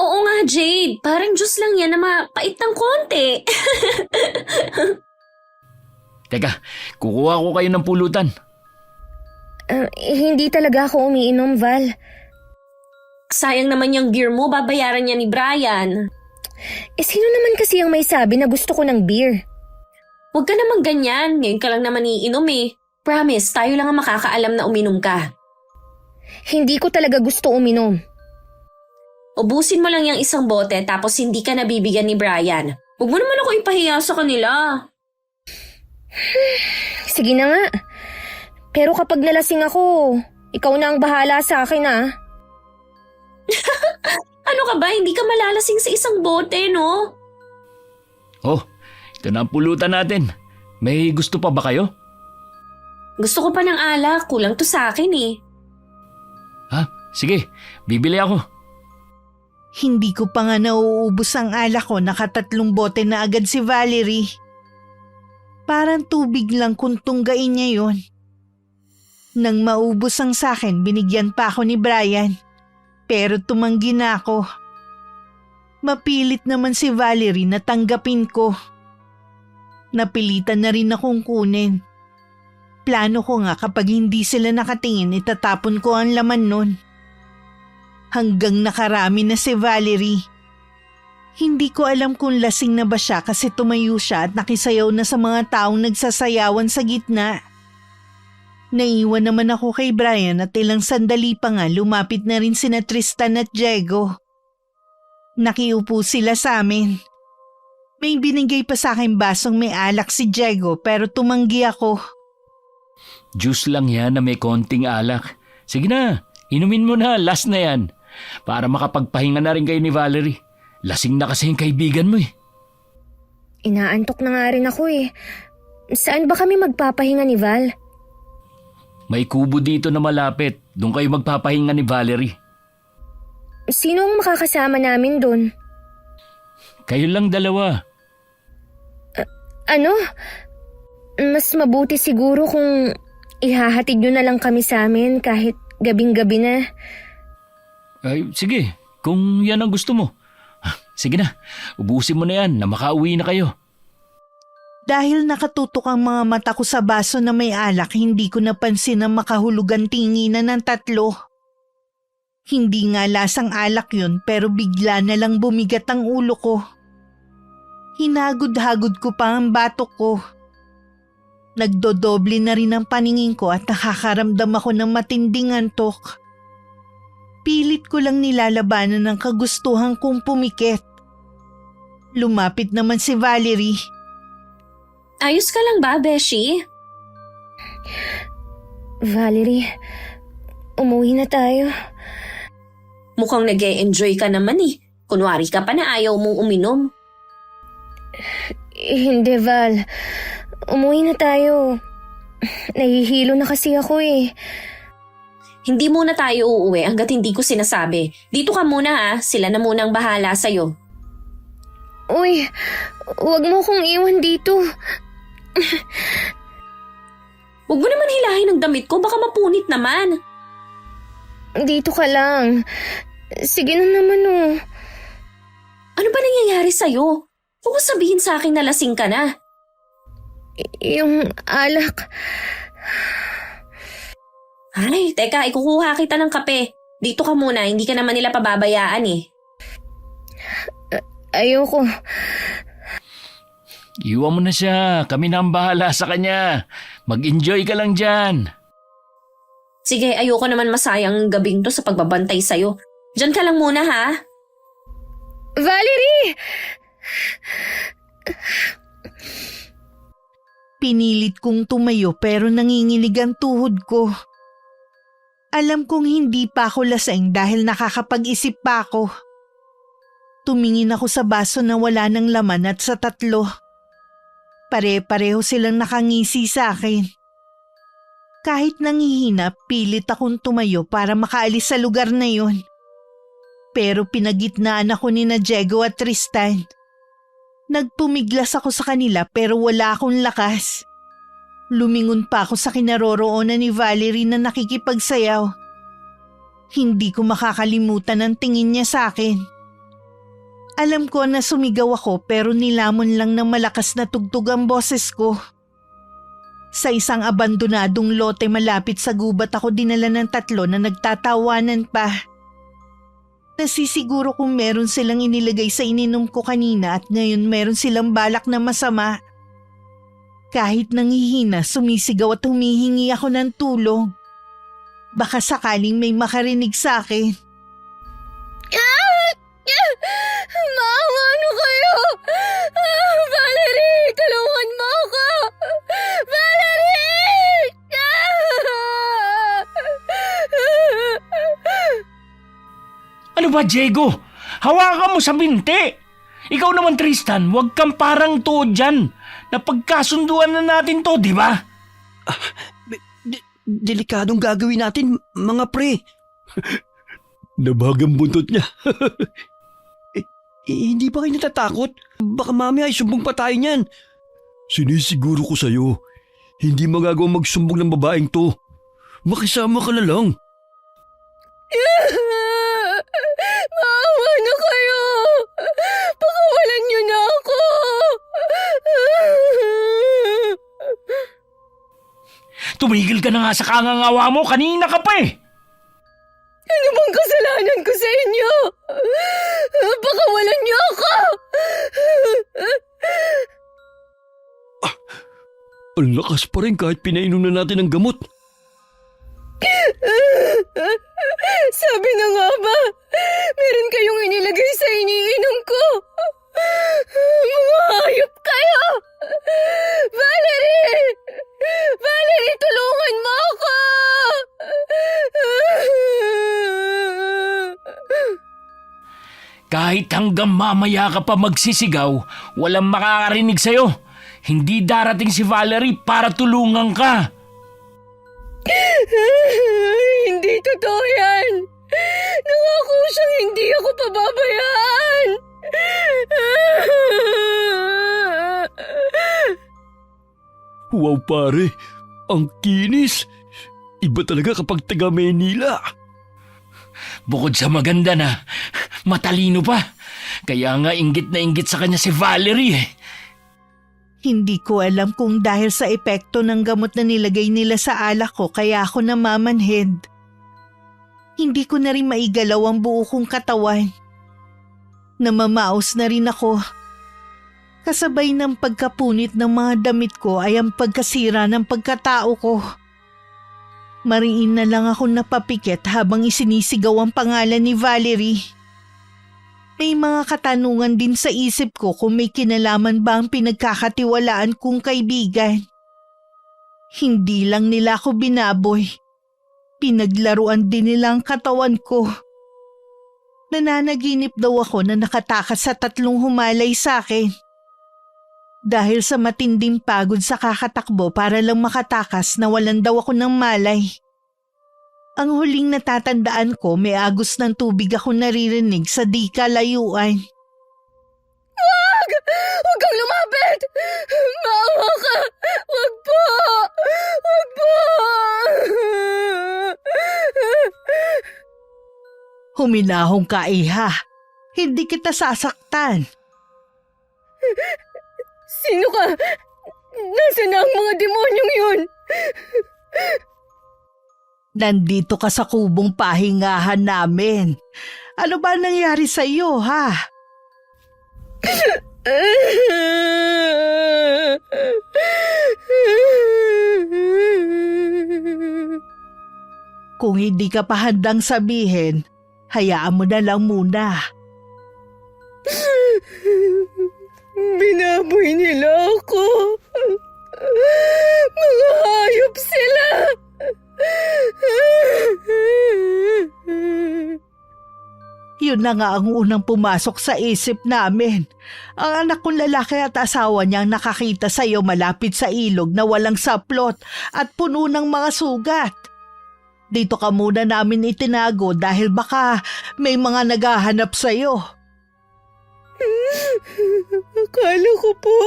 Oo nga, Jade. Parang juice lang yan na mapait ng konti. Teka, kukuha ko kayo ng pulutan. Hindi talaga ako umiinom, Val. Sayang naman yung beer mo, babayaran niya ni Brian. Sino naman kasi ang may sabi na gusto ko ng beer? Huwag ka naman ganyan. Ngayon ka lang naman iinom eh. Promise, tayo lang ang makakaalam na uminom ka. Hindi ko talaga gusto uminom. Ubusin mo lang yung isang bote tapos hindi ka nabibigyan ni Brian. Huwag mo naman ako ipahiya sa kanila. Sige na nga. Pero kapag nalasing ako, ikaw na ang bahala sa akin ah. Ano ka ba? Hindi ka malalasing sa isang bote, no? Oh, ito na ang pulutan natin. May gusto pa ba kayo? Gusto ko pa ng alak. Kulang to sa akin eh. Ha? Sige, bibili ako. Hindi ko pa nga nauubos ang alak ko, nakatatlong bote na agad si Valerie. Parang tubig lang kung tunggain niya yun. Nang maubos ang sakin, binigyan pa ako ni Brian. Pero tumanggi na ako. Mapilit naman si Valerie na tanggapin ko. Napilitan na rin akong kunin. Plano ko nga kapag hindi sila nakatingin, itatapon ko ang laman nun. Hanggang nakarami na si Valerie. Hindi ko alam kung lasing na ba siya kasi tumayo siya at nakisayaw na sa mga taong nagsasayawan sa gitna. Naiwan naman ako kay Brian at ilang sandali pa nga lumapit na rin sina Tristan at Diego. Nakiupo sila sa amin. May binigay pa sa akin basong may alak si Diego pero tumanggi ako. Juice lang yan na may konting alak. Sige na, inumin mo na, last na yan. Para makapagpahinga na rin kayo ni Valerie. Lasing na kasi yung kaibigan mo eh. Inaantok na nga rin ako eh. Saan ba kami magpapahinga ni Val? May kubo dito na malapit. Doon kayo magpapahinga ni Valerie. Sino ang makakasama namin doon? Kayo lang dalawa. Ano? Mas mabuti siguro kung ihahatid nyo na lang kami sa amin kahit gabing-gabi na. Ay, sige, kung yan ang gusto mo. Sige na, ubusin mo na yan na makauwi na kayo. Dahil nakatutok ang mga mata ko sa baso na may alak, hindi ko napansin ang makahulugan tinginan ng tatlo. Hindi nga lasang alak yun pero bigla na lang bumigat ang ulo ko. Hinagod-hagod ko pa ang batok ko. Nagdodoble na rin ang paningin ko at nakakaramdam ako ng matinding antok. Pilit ko lang nilalabanan ng kagustuhan kong pumikit. Lumapit naman si Valerie. Ayos ka lang ba, Beshi? Valerie, umuwi na tayo. Mukhang nag-e-enjoy ka naman eh. Kunwari ka pa na ayaw mong uminom. Hindi, Val. Umuwi na tayo. Nahihilo na kasi ako eh. Hindi muna tayo uuwi hanggat hindi ko sinasabi. Dito ka muna ha, sila na muna ang bahala sa'yo. Uy, wag mo kong iwan dito. Huwag mo naman hilahin ang damit ko, baka mapunit naman. Dito ka lang. Sige na naman oh. Ano ba nangyayari sa'yo? Huwag mo sabihin sa akin na lasing ka na. Yung alak. Ay, teka, ikukuha kita ng kape. Dito ka muna, hindi ka naman nila pababayaan eh. Ayoko. Iwan mo na siya, kami na ang bahala sa kanya. Mag-enjoy ka lang dyan. Sige, ayoko naman masayang ang gabing to sa pagbabantay sa'yo. Diyan ka lang muna ha. Valerie! Pinilit kong tumayo pero nanginginig ang tuhod ko. Alam kong hindi pa ako lasing dahil nakakapag-isip pa ako. Tumingin ako sa baso na wala ng laman at sa tatlo. Pare-pareho silang nakangisi sa akin. Kahit nangihina, pilit akong tumayo para makaalis sa lugar na yun. Pero pinagitnaan ako ni Diego at Tristan. Nagpumiglas ako sa kanila pero wala akong lakas. Lumingon pa ako sa kinaroroonan ni Valerie na nakikipagsayaw. Hindi ko makakalimutan ang tingin niya sa akin. Alam ko na sumigaw ako pero nilamon lang ng malakas na tugtog ang boses ko. Sa isang abandonadong lote malapit sa gubat ako dinala ng tatlo na nagtatawanan pa. Nasisiguro kung meron silang inilagay sa ininom ko kanina at ngayon meron silang balak na masama. Kahit nangihina, sumisigaw at humihingi ako ng tulong. Baka sakaling may makarinig sa akin. Maawa na kayo! Valerie, tulungan mo ako! Valerie! Ano ba, Diego? Hawakan mo sa binti! Ikaw naman, Tristan, huwag kang parang tuod dyan. Napagkasunduan na natin to, di ba? Delikadong gagawin natin, mga pre. Nabagang buntot niya. Hindi ba kayo natatakot? Baka mamaya ay sumbong pa tayo niyan. Sinisiguro ko sa'yo, hindi magagawa magsumbong ng babaeng to. Makisama ka na lang. Maawa na kayo! Pakawalan niyo na ako! Tumigil ka na nga sa kangangawa mo, kanina ka pa eh! Ano bang kasalanan ko sa inyo? Pakawalan niyo ako! Ang lakas pa rin kahit pinainom na natin ang gamot. Sabi na nga ba, meron kayong inilagay sa iniinom ko. Mga hayop kayo! Valerie! Valerie, tulungan mo ako! Kahit hanggang mamaya ka pa magsisigaw, walang makakarinig sa'yo. Hindi darating si Valerie para tulungan ka. Hindi totoo yan! Nangako siyang hindi ako pababayaan! Wow pare, ang kinis. Iba talaga kapag taga Maynila. Bukod sa maganda na, matalino pa. Kaya nga inggit na inggit sa kanya si Valerie eh. Hindi ko alam kung dahil sa epekto ng gamot na nilagay nila sa alak ko kaya ako namamanhid. Hindi ko na rin maigalaw ang buo kong katawan. Namamaos na rin ako. Kasabay ng pagkapunit ng mga damit ko ay ang pagkasira ng pagkatao ko. Mariin na lang ako napapikit habang isinisigaw ang pangalan ni Valerie. May mga katanungan din sa isip ko kung may kinalaman ba ang pinagkakatiwalaan kong kaibigan. Hindi lang nila ako binaboy. Pinaglaruan din nila ang katawan ko. Nananaginip daw ako na nakatakas sa 3 humalay sa akin. Dahil sa matinding pagod sa kakatakbo para lang makatakas nawalan daw ako ng malay. Ang huling natatandaan ko may agos ng tubig ako naririnig sa di kalayuan. Wag! Huwag kang lumapit! Maawa ka! Wag po! Wag po! Huminahong ka, Iha. Hindi kita sasaktan. Sino ka? Nasaan na ang mga demonyong yun? Nandito ka sa kubong pahingahan namin. Ano ba nangyari sa iyo, ha? Kung hindi ka pa handang sabihin, hayaan mo na lang muna. Binaboy nila ako. Mga hayop sila. Yun na nga ang unang pumasok sa isip namin. Ang anak kong lalaki at asawa niyang nakakita sa iyo malapit sa ilog na walang saplot at puno ng mga sugat. Dito ka muna namin itinago dahil baka may mga naghahanap sa iyo. Akala ko po,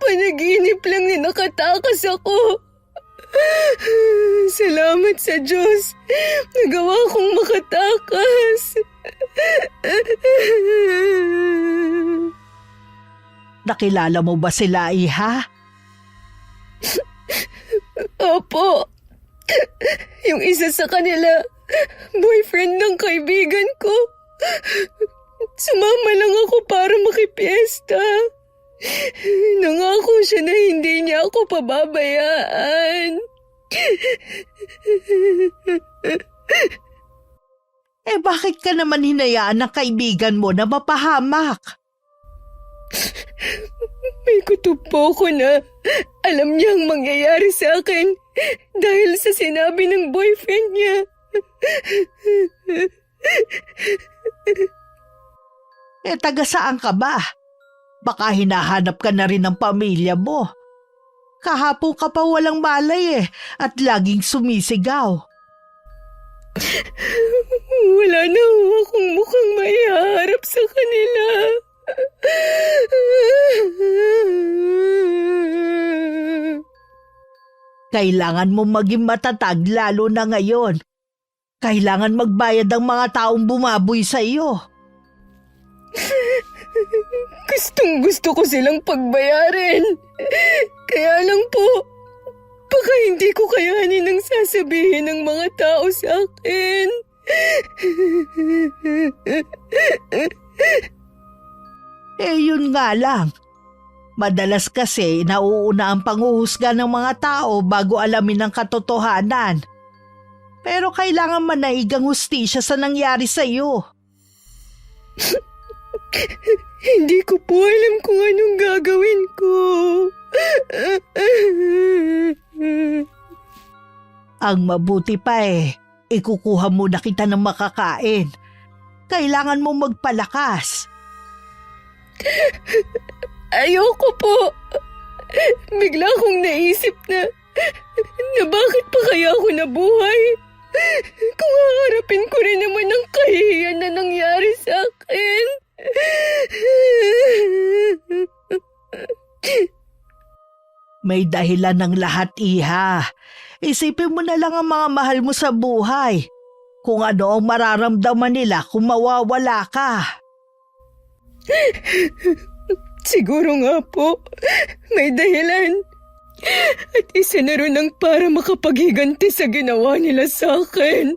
panaginip lang na nakatakas ako. Salamat sa Diyos, nagawa kong makatakas. Nakilala mo ba sila, Iha? Opo, yung isa sa kanila, boyfriend ng kaibigan ko. Sumama lang ako para makipiesta. Nangako siya na hindi niya ako pababayaan. Bakit ka naman hinayaan ng kaibigan mo na mapahamak? May kutob po ako na alam niyang mangyayari sa akin dahil sa sinabi ng boyfriend niya. Taga saan ka ba? Baka hinahanap ka na rin ng pamilya mo. Kahapon ka pa walang malay at laging sumisigaw. Wala na akong mukhang maiharap sa kanila. Kailangan mo maging matatag lalo na ngayon. Kailangan magbayad ang mga taong bumaboy sa iyo. Gustong gusto ko silang pagbayarin. Kaya lang po, baka hindi ko kayanin ang sasabihin ng mga tao sa akin. Yun nga lang. Madalas kasi nauuna ang panghuhusga ng mga tao bago alamin ang katotohanan. Pero kailangan manaig ang hustisya sa nangyari sa iyo. Hindi ko po alam kung anong gagawin ko. Ang mabuti pa ikukuha muna kita ng makakain. Kailangan mo magpalakas. Ayoko po. Bigla akong naisip na bakit pa kaya ako nabuhay? Kung haharapin ko rin naman ang kahihiyan na nangyari sa akin. May dahilan ng lahat, iha. Isipin mo na lang ang mga mahal mo sa buhay. Kung ano ang mararamdaman nila kung mawawala ka. Siguro nga po, may dahilan. At isa na rin ang para makapaghiganti sa ginawa nila sa akin.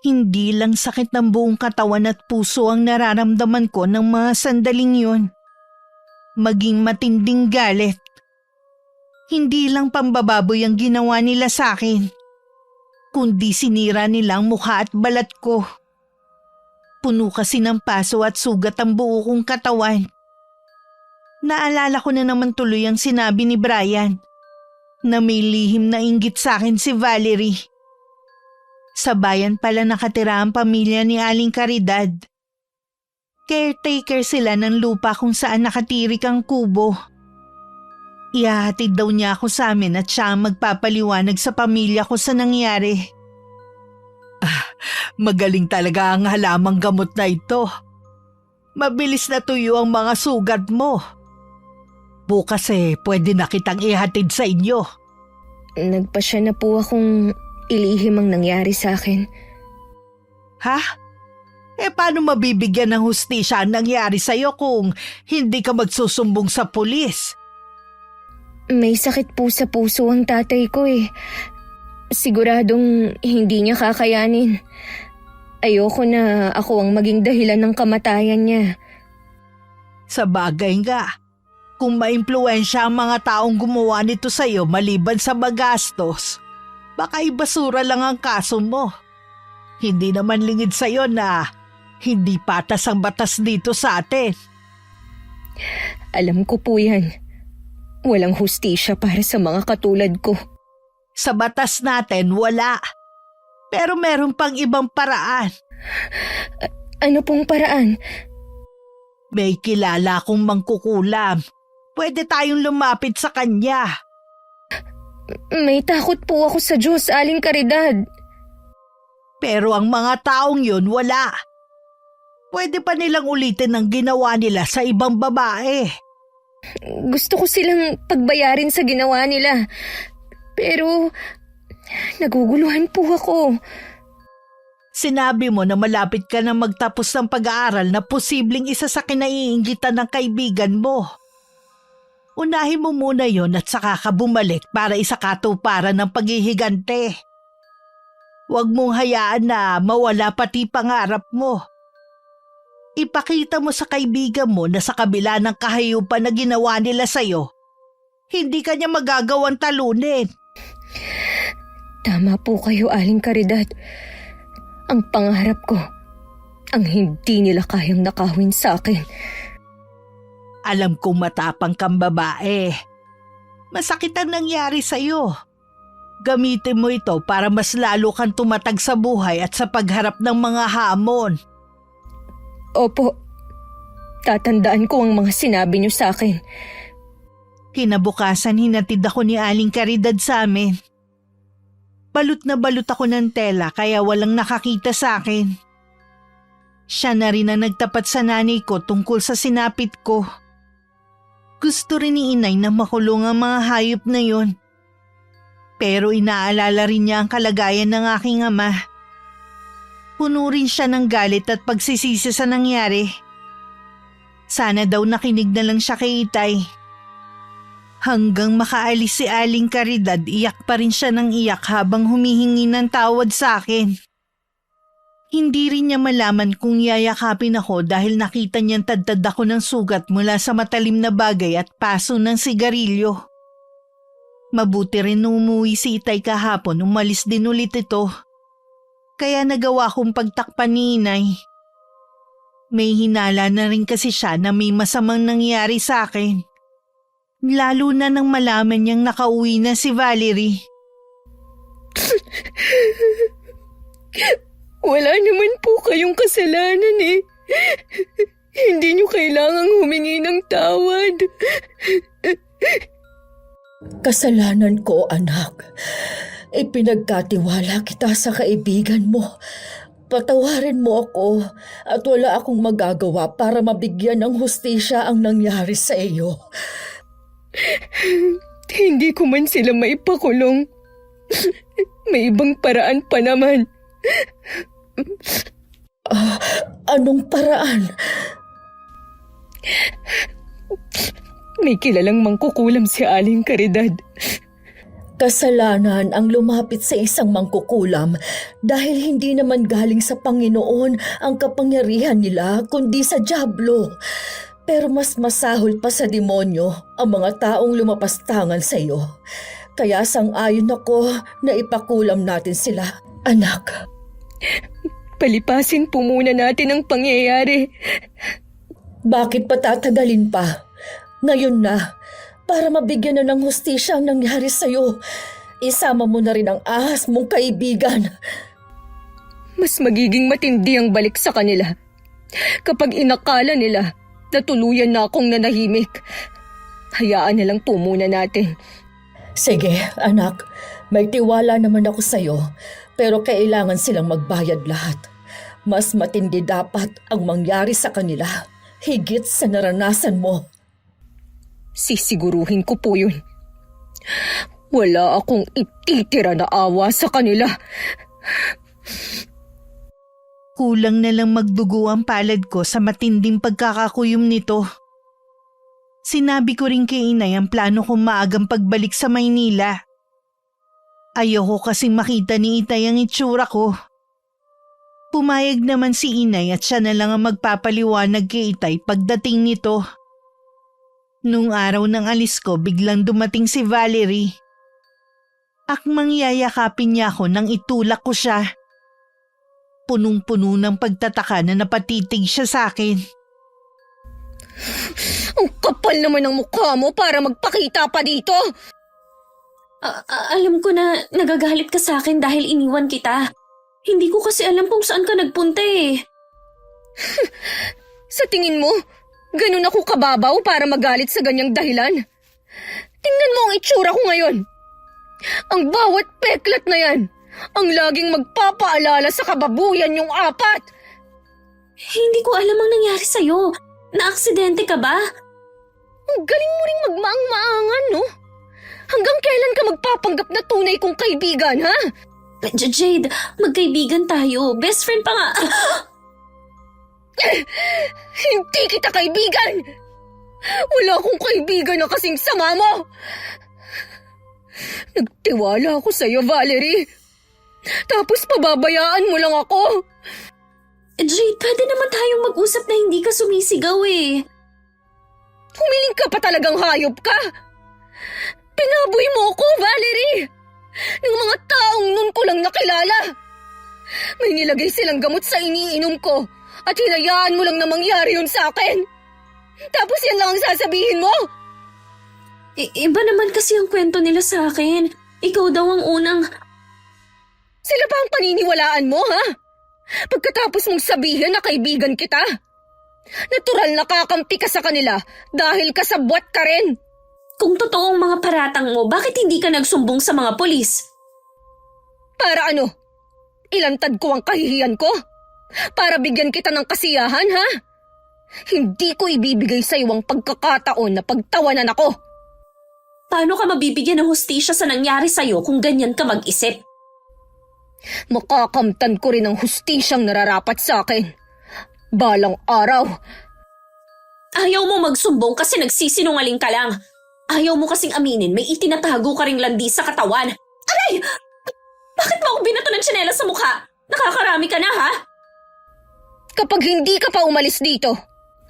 Hindi lang sakit ng buong katawan at puso ang nararamdaman ko ng mga sandaling yun. Maging matinding galit. Hindi lang pambababoy ang ginawa nila sa akin, kundi sinira nilang mukha at balat ko. Puno kasi ng paso at sugat ang buo kong katawan. Naalala ko na naman tuloy ang sinabi ni Brian na may lihim na inggit sa akin si Valerie. Sa bayan pala nakatira ang pamilya ni Aling Caridad. Caretaker sila ng lupa kung saan nakatirik ang kubo. Ihahatid daw niya ako sa amin at siya ang magpapaliwanag sa pamilya ko sa nangyari. Magaling talaga ang halamang gamot na ito. Mabilis na tuyo ang mga sugat mo. Bukas pwede na kitang ihatid sa inyo. Nagpasya na po akong ilihim ang nangyari sa akin. Ha? Paano mabibigyan ng hustisya ang nangyari sa'yo kung hindi ka magsusumbong sa pulis? May sakit po sa puso ang tatay ko Siguradong hindi niya kakayanin. Ayoko na ako ang maging dahilan ng kamatayan niya. Sa bagay nga, kung maimpluwensya ang mga taong gumawa nito sa'yo maliban sa magastos, baka ibasura lang ang kaso mo. Hindi naman lingid sa'yo na hindi patas ang batas dito sa atin. Alam ko po yan. Walang hustisya para sa mga katulad ko. Sa batas natin, wala. Pero meron pang ibang paraan. Ano pong paraan? May kilala akong mangkukulam. Pwede tayong lumapit sa kanya. May takot po ako sa Diyos, Aling Caridad. Pero ang mga taong yun, wala. Pwede pa nilang ulitin ang ginawa nila sa ibang babae. Gusto ko silang pagbayarin sa ginawa nila. Pero naguguluhan po ako. Sinabi mo na malapit ka na magtapos ng pag-aaral na posibleng isa sa kinaiinggitan ng kaibigan mo. Unahin mo muna yon at saka ka bumalik para isakatuparan ng paghihigante. Huwag mong hayaan na mawala pati pangarap mo. Ipakita mo sa kaibigan mo na sa kabila ng kahayupan na ginawa nila sa'yo, hindi ka niya magagawang talunin. Tama po kayo, Aling Caridad. Ang pangarap ko, ang hindi nila kayang nakawin sa akin. Alam kong matapang kang babae. Masakit ang nangyari sa'yo. Gamitin mo ito para mas lalo kang tumatag sa buhay at sa pagharap ng mga hamon. Opo, tatandaan ko ang mga sinabi niyo sa akin. Kinabukasan hinatid ako ni Aling Caridad sa amin. Balot na balot ako ng tela kaya walang nakakita sa akin. Siya na rin ang nagtapat sa nanay ko tungkol sa sinapit ko. Gusto rin ni inay na makulong ang mga hayop na yon. Pero inaalala rin niya ang kalagayan ng aking ama. Puno rin siya ng galit at pagsisisi sa nangyari. Sana daw nakinig na lang siya kay Itay. Hanggang makaalis si Aling Caridad, iyak pa rin siya ng iyak habang humihingi ng tawad sa akin. Hindi rin niya malaman kung yayakapin ako dahil nakita niyang tadtad ako ng sugat mula sa matalim na bagay at paso ng sigarilyo. Mabuti rin nung umuwi si Itay kahapon, umalis din ulit ito. Kaya nagawa kong pagtakpan ni inay. May hinala na rin kasi siya na may masamang nangyari sa akin. Lalo na nang malaman niyang nakauwi na si Valerie. Wala naman po kayong kasalanan eh. Hindi niyo kailangang humingi ng tawad. Kasalanan ko, anak. Ipinagkatiwala kita sa kaibigan mo. Patawarin mo ako at wala akong magagawa para mabigyan ng hustisya ang nangyari sa iyo. Hindi ko man sila maipakulong. May ibang paraan pa naman. Anong paraan? May kilalang mangkukulam si Aling Caridad. Kasalanan ang lumapit sa isang mangkukulam dahil hindi naman galing sa Panginoon ang kapangyarihan nila kundi sa dyablo. Pero mas masahol pa sa demonyo ang mga taong lumapastangan sa iyo. Kaya sang-ayon ako na ipakulam natin sila, anak. Palipasin po muna natin ang pangyayari. Bakit patatagalin pa? Ngayon na, para mabigyan na ng hustisya ang nangyari sa'yo. Isama mo na rin ang ahas mong kaibigan. Mas magiging matindi ang balik sa kanila kapag inakala nila na tuluyan na akong nanahimik. Hayaan na lang po muna natin. Sige, anak. May tiwala naman ako sa'yo, pero kailangan silang magbayad lahat. Mas matindi dapat ang mangyari sa kanila, higit sa naranasan mo. Sisiguruhin ko po yun. Wala akong ititira na awa sa kanila. Kulang na lang magdugo ang palad ko sa matinding pagkakakuyom nito. Sinabi ko rin kay inay ang plano kong maagang pagbalik sa Maynila. Ayoko kasing makita ni Itay ang itsura ko. Pumayag naman si inay at siya na lang ang magpapaliwanag kay Itay pagdating nito. Nung araw ng alis ko, biglang dumating si Valerie. Akmang yayakapin niya ako nang itulak ko siya. Punong-puno ng pagtataka na napatitig siya sa akin. Ang kapal naman ng mukha mo para magpakita pa dito. Alam ko na nagagalit ka sa akin dahil iniwan kita. Hindi ko kasi alam kung saan ka nagpunta eh. Sa tingin mo, ganun ako kababaw para magalit sa ganyang dahilan? Tingnan mo ang itsura ko ngayon. Ang bawat peklat na yan, ang laging magpapaalala sa kababuyan yung apat. Hindi ko alam ang nangyari sa'yo. Naaksidente ka ba? Ang galing mo ring magmaang-maangan, no? Hanggang kailan ka magpapanggap na tunay kong kaibigan, ha? Jade, magkaibigan tayo. Best friend pa nga. Hindi kita kaibigan! Wala akong kaibigan na kasing sama mo! Nagtiwala ako sa'yo, Valerie. Tapos pababayaan mo lang ako. Jade, pwede naman tayong mag-usap na hindi ka sumisigaw eh. Humiling ka pa talagang hayop ka! Pinaboy mo ako, Valerie! Ng mga taong nun ko lang nakilala. May nilagay silang gamot sa iniinom ko at hinayaan mo lang na mangyari yun sa akin. Tapos yan lang ang sasabihin mo? Iba naman kasi ang kwento nila sa akin. Ikaw daw ang unang... Sila pa ang paniniwalaan mo, ha? Pagkatapos mong sabihin na kaibigan kita. Natural na kakampi ka sa kanila dahil kasabwat ka rin. Kung totoo ang mga paratang mo, bakit hindi ka nagsumbong sa mga polis? Para ano? Ilantad ko ang kahihiyan ko? Para bigyan kita ng kasiyahan, ha? Hindi ko ibibigay sa iyo ang pagkakataon na pagtawanan ako. Paano ka mabibigyan ng hustisya sa nangyari sa'yo kung ganyan ka mag-isip? Makakamtan ko rin ang hustisyang nararapat sa akin. Balang araw. Ayaw mo magsumbong kasi nagsisinungaling ka lang. Ayaw mo kasing aminin may itinatago ka ring landi sa katawan. Aray! Bakit mo ako binato ng tsinelas sa mukha? Nakakarami ka na, ha? Kapag hindi ka pa umalis dito,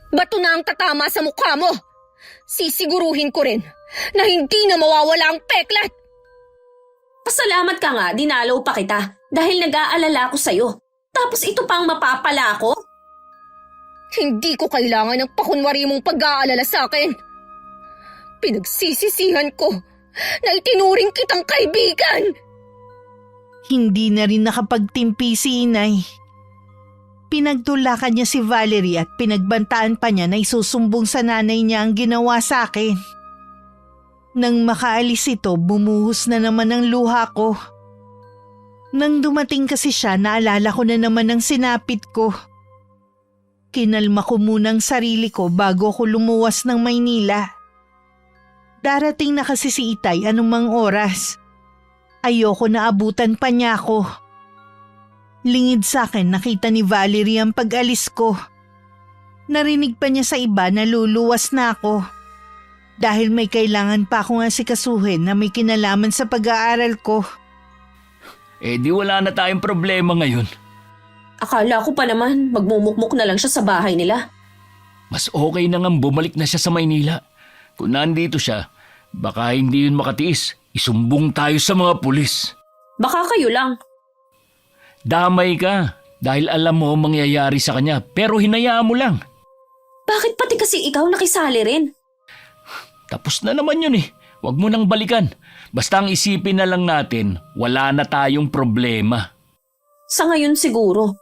bato na ang tatama sa mukha mo. Sisiguruhin ko rin na hindi na mawawala ang peklat. Pasalamat ka nga, dinalaw pa kita dahil nag-aalala ako sa'yo. Tapos ito pang mapapala ako? Hindi ko kailangan ng pakunwari mong pag-aalala sa akin. Pinagsisisihan ko na itinuring kitang kaibigan. Hindi na rin nakapagtimpi si inay. Pinagtulakan niya si Valerie at pinagbantaan pa niya na isusumbong sa nanay niya ang ginawa sa akin. Nang makaalis ito, bumuhos na naman ang luha ko. Nang dumating kasi siya, naalala ko na naman ang sinapit ko. Kinalma ko muna ang sarili ko bago ako lumuwas ng Maynila. Darating na kasi si Itay anumang oras. Ayoko na abutan pa niya ako. Lingid sa akin nakita ni Valerie ang pag-alis ko. Narinig pa niya sa iba na luluwas na ako. Dahil may kailangan pa akong asikasuhin na may kinalaman sa pag-aaral ko. Eh di wala na tayong problema ngayon. Akala ko pa naman magmumukmuk na lang siya sa bahay nila. Mas okay na nga bumalik na siya sa Maynila. Kung nandito siya, baka hindi yun makatiis. Isumbong tayo sa mga pulis. Baka kayo lang. Damay ka dahil alam mo ang mangyayari sa kanya pero hinayaan mo lang. Bakit pati kasi ikaw nakisali rin? Tapos na naman yun eh. Huwag mo nang balikan. Basta ang isipin na lang natin, wala na tayong problema. Sa ngayon siguro.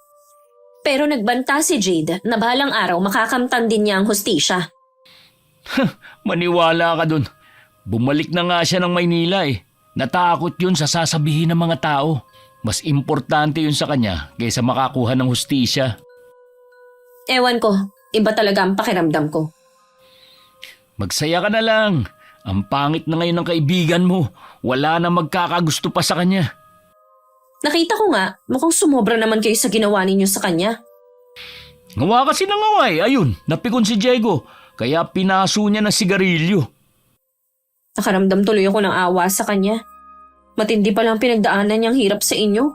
Pero nagbanta si Jade na balang araw makakamtan din niya ang hustisya. Maniwala ka dun. Bumalik na nga siya ng Maynila eh. Natakot yun sa sasabihin ng mga tao. Mas importante yun sa kanya kaysa makakuha ng hustisya. Ewan ko, iba talaga ang pakiramdam ko. Magsaya ka na lang. Ang pangit na ngayon ng kaibigan mo. Wala na magkakagusto pa sa kanya. Nakita ko nga, mukhang sumobra naman kayo sa ginawa ninyo sa kanya. Ngawa kasi ng ngaway. Ayun, napikon si Diego. Kaya pinaso niya ng sigarilyo. Nakaramdam tuloy ako ng awa sa kanya. Matindi palang pinagdaanan niyang hirap sa inyo.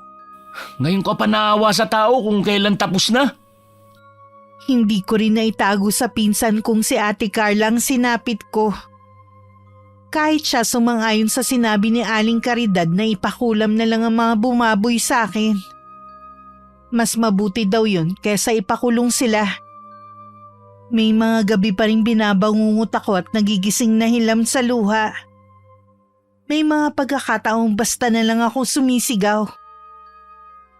Ngayon ka pa naawa sa tao kung kailan tapos na. Hindi ko rin naitago sa pinsan kong si Ate Carla ang sinapit ko. Kahit siya sumang-ayon sa sinabi ni Aling Caridad na ipakulam na lang ang mga bumaboy sa akin. Mas mabuti daw yun kaysa ipakulong sila. May mga gabi pa rin binabangungot ako at nagigising na hilam sa luha. May mga pagkakataong basta na lang ako sumisigaw.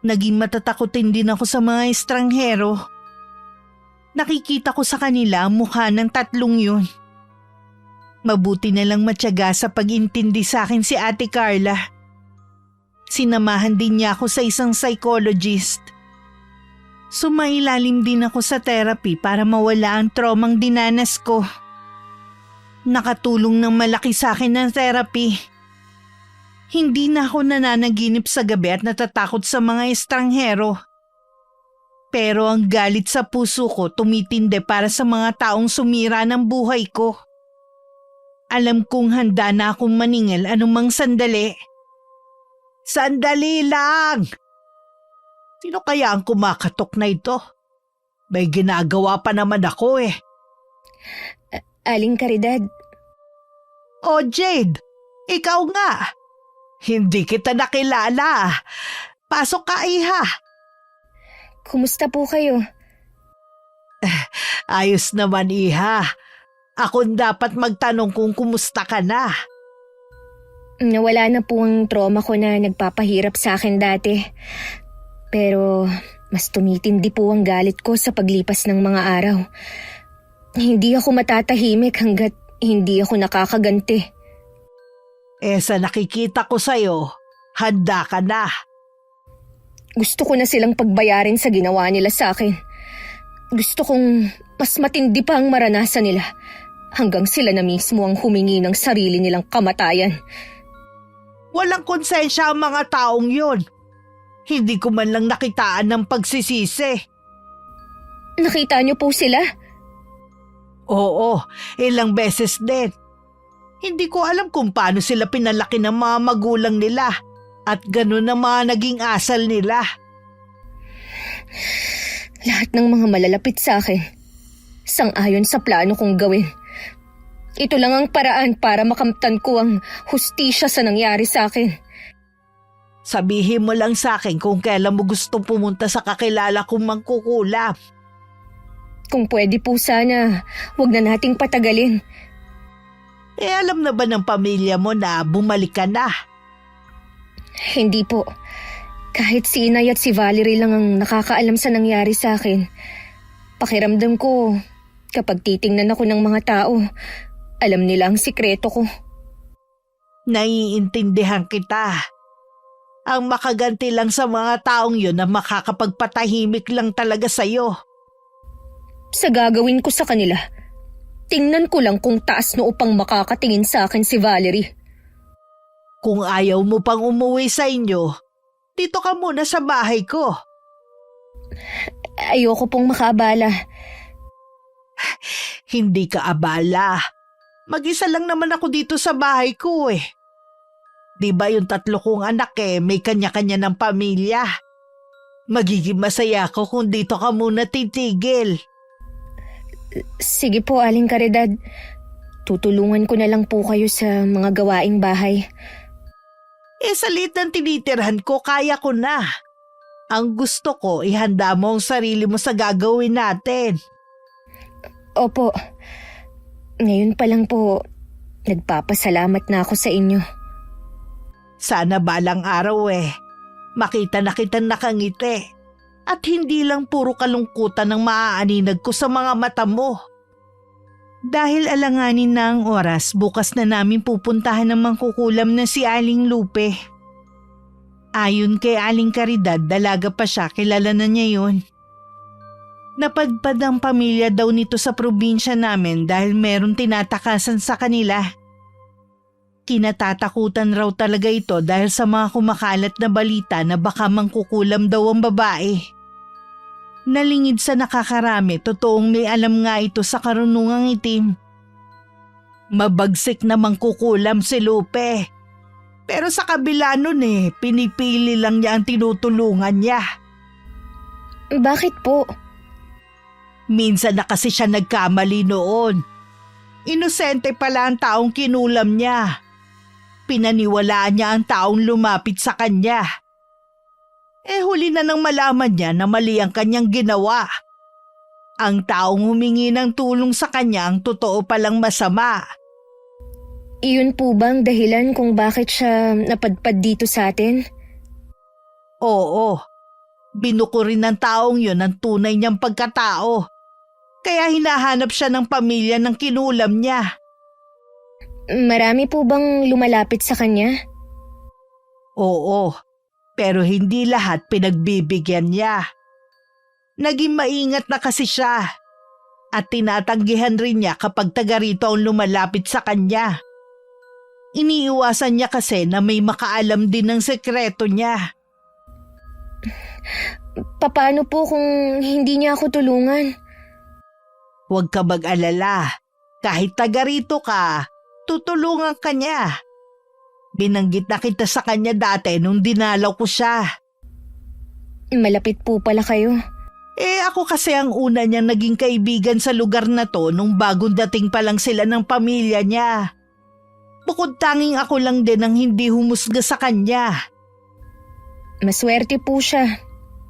Naging matatakotin din ako sa mga estranghero. Nakikita ko sa kanila ang mukha ng tatlong yun. Mabuti na lang matyaga sa pag-intindi sa akin si Ate Carla. Sinamahan din niya ako sa isang psychologist. Sumailalim din ako sa therapy para mawala ang traumang dinanas ko. Nakatulong ng malaki sa akin ang therapy. Hindi na ako nananaginip sa gabi at natatakot sa mga estranghero. Pero ang galit sa puso ko tumitindi para sa mga taong sumira ng buhay ko. Alam kong handa na akong maningil anumang sandali. Sandali lang! Sino kaya ang kumakatok na ito? May ginagawa pa naman ako eh. Aling Caridad, Oh Jade, ikaw nga. Hindi kita nakilala. Pasok ka, iha. kumusta po kayo? Ayos naman, iha. Ako dapat magtanong kung kumusta ka na. Nawala na po ang trauma ko na nagpapahirap sa akin dati. Pero mas tumitindi po ang galit ko sa paglipas ng mga araw. Hindi ako matatahimik hanggat hindi ako nakakaganti. Sa nakikita ko sa'yo, handa ka na. Gusto ko na silang pagbayarin sa ginawa nila sa akin. Gusto kong mas matindi pa ang maranasan nila hanggang sila na mismo ang humingi ng sarili nilang kamatayan. Walang konsensya ang mga taong yon. Hindi ko man lang nakitaan ng pagsisisi. Nakita niyo po sila? Oo, ilang beses din. Hindi ko alam kung paano sila pinalaki ng mga magulang nila at ganun ang mga naging asal nila. Lahat ng mga malalapit sa akin, sang-ayon sa plano kong gawin. Ito lang ang paraan para makamtan ko ang hustisya sa nangyari sa akin. Sabihin mo lang sa akin kung kailan mo gusto pumunta sa kakilala kong mangkukulam. Kung pwede po sana, wag na nating patagalin. Alam na ba ng pamilya mo na bumalik ka na? Hindi po. Kahit si Inay at si Valerie lang ang nakakaalam sa nangyari sa akin. Pakiramdam ko, kapag titingnan ako ng mga tao, alam nila ang sikreto ko. Naiintindihan kita. Ang makaganti lang sa mga taong yun na makakapagpatahimik lang talaga sa'yo. Sa gagawin ko sa kanila, tingnan ko lang kung taas noo pang makakatingin sa akin si Valerie. Kung ayaw mo pang umuwi sa inyo, dito ka muna sa bahay ko. Ayoko pong makaabala. Hindi ka abala. Mag-isa lang naman ako dito sa bahay ko eh. Di ba yung 3 kong anak may kanya-kanya ng pamilya? Magiging masaya ako kung dito ka muna titigil. Sige po, Aling Caridad. Tutulungan ko na lang po kayo sa mga gawaing bahay. Sa liit ng tinitirhan ko, kaya ko na. Ang gusto ko, ihanda mo ang sarili mo sa gagawin natin. Opo. Ngayon pa lang po, nagpapasalamat na ako sa inyo. Sana balang araw makita na kitang nakangiti. At hindi lang puro kalungkutan ang maaaninag ko sa mga mata mo. Dahil alanganin na ang oras, bukas na namin pupuntahan ng mangkukulam na si Aling Lupe. Ayon kay Aling Caridad, dalaga pa siya, kilala na niya yun. Napadpad ang pamilya daw nito sa probinsya namin dahil meron tinatakasan sa kanila. Kinatatakutan raw talaga ito dahil sa mga kumakalat na balita na baka mangkukulam daw ang babae. Nalingid sa nakakarami, totoong may alam nga ito sa karunungang itim. Mabagsik na mangkukulam si Lupe. Pero sa kabila nun pinipili lang niya ang tinutulungan niya. Bakit po? Minsan na kasi siya nagkamali noon. Inosente pala ang taong kinulam niya. Pinaniwalaan niya ang taong lumapit sa kanya. Huli na nang malaman niya na mali ang kanyang ginawa. Ang taong humingi ng tulong sa kanya ang totoo palang masama. Iyon po bang dahilan kung bakit siya napadpad dito sa atin? Oo. Binuko rin ng taong yun ang tunay niyang pagkatao. Kaya hinahanap siya ng pamilya ng kinulam niya. Marami po bang lumalapit sa kanya? Oo, pero hindi lahat pinagbibigyan niya. Naging maingat na kasi siya at tinatanggihan rin niya kapag taga rito ang lumalapit sa kanya. Iniiwasan niya kasi na may makaalam din ng sekreto niya. Paano po kung hindi niya ako tulungan? Huwag ka mag-alala. Kahit taga rito ka, tutulungan ka niya. Binanggit na kita sa kanya dati nung dinalaw ko siya. Malapit po pala kayo. Ako kasi ang una niyang naging kaibigan sa lugar na to nung bagong dating pa lang sila ng pamilya niya. Bukod tanging ako lang din ang hindi humusga sa kanya. Maswerte po siya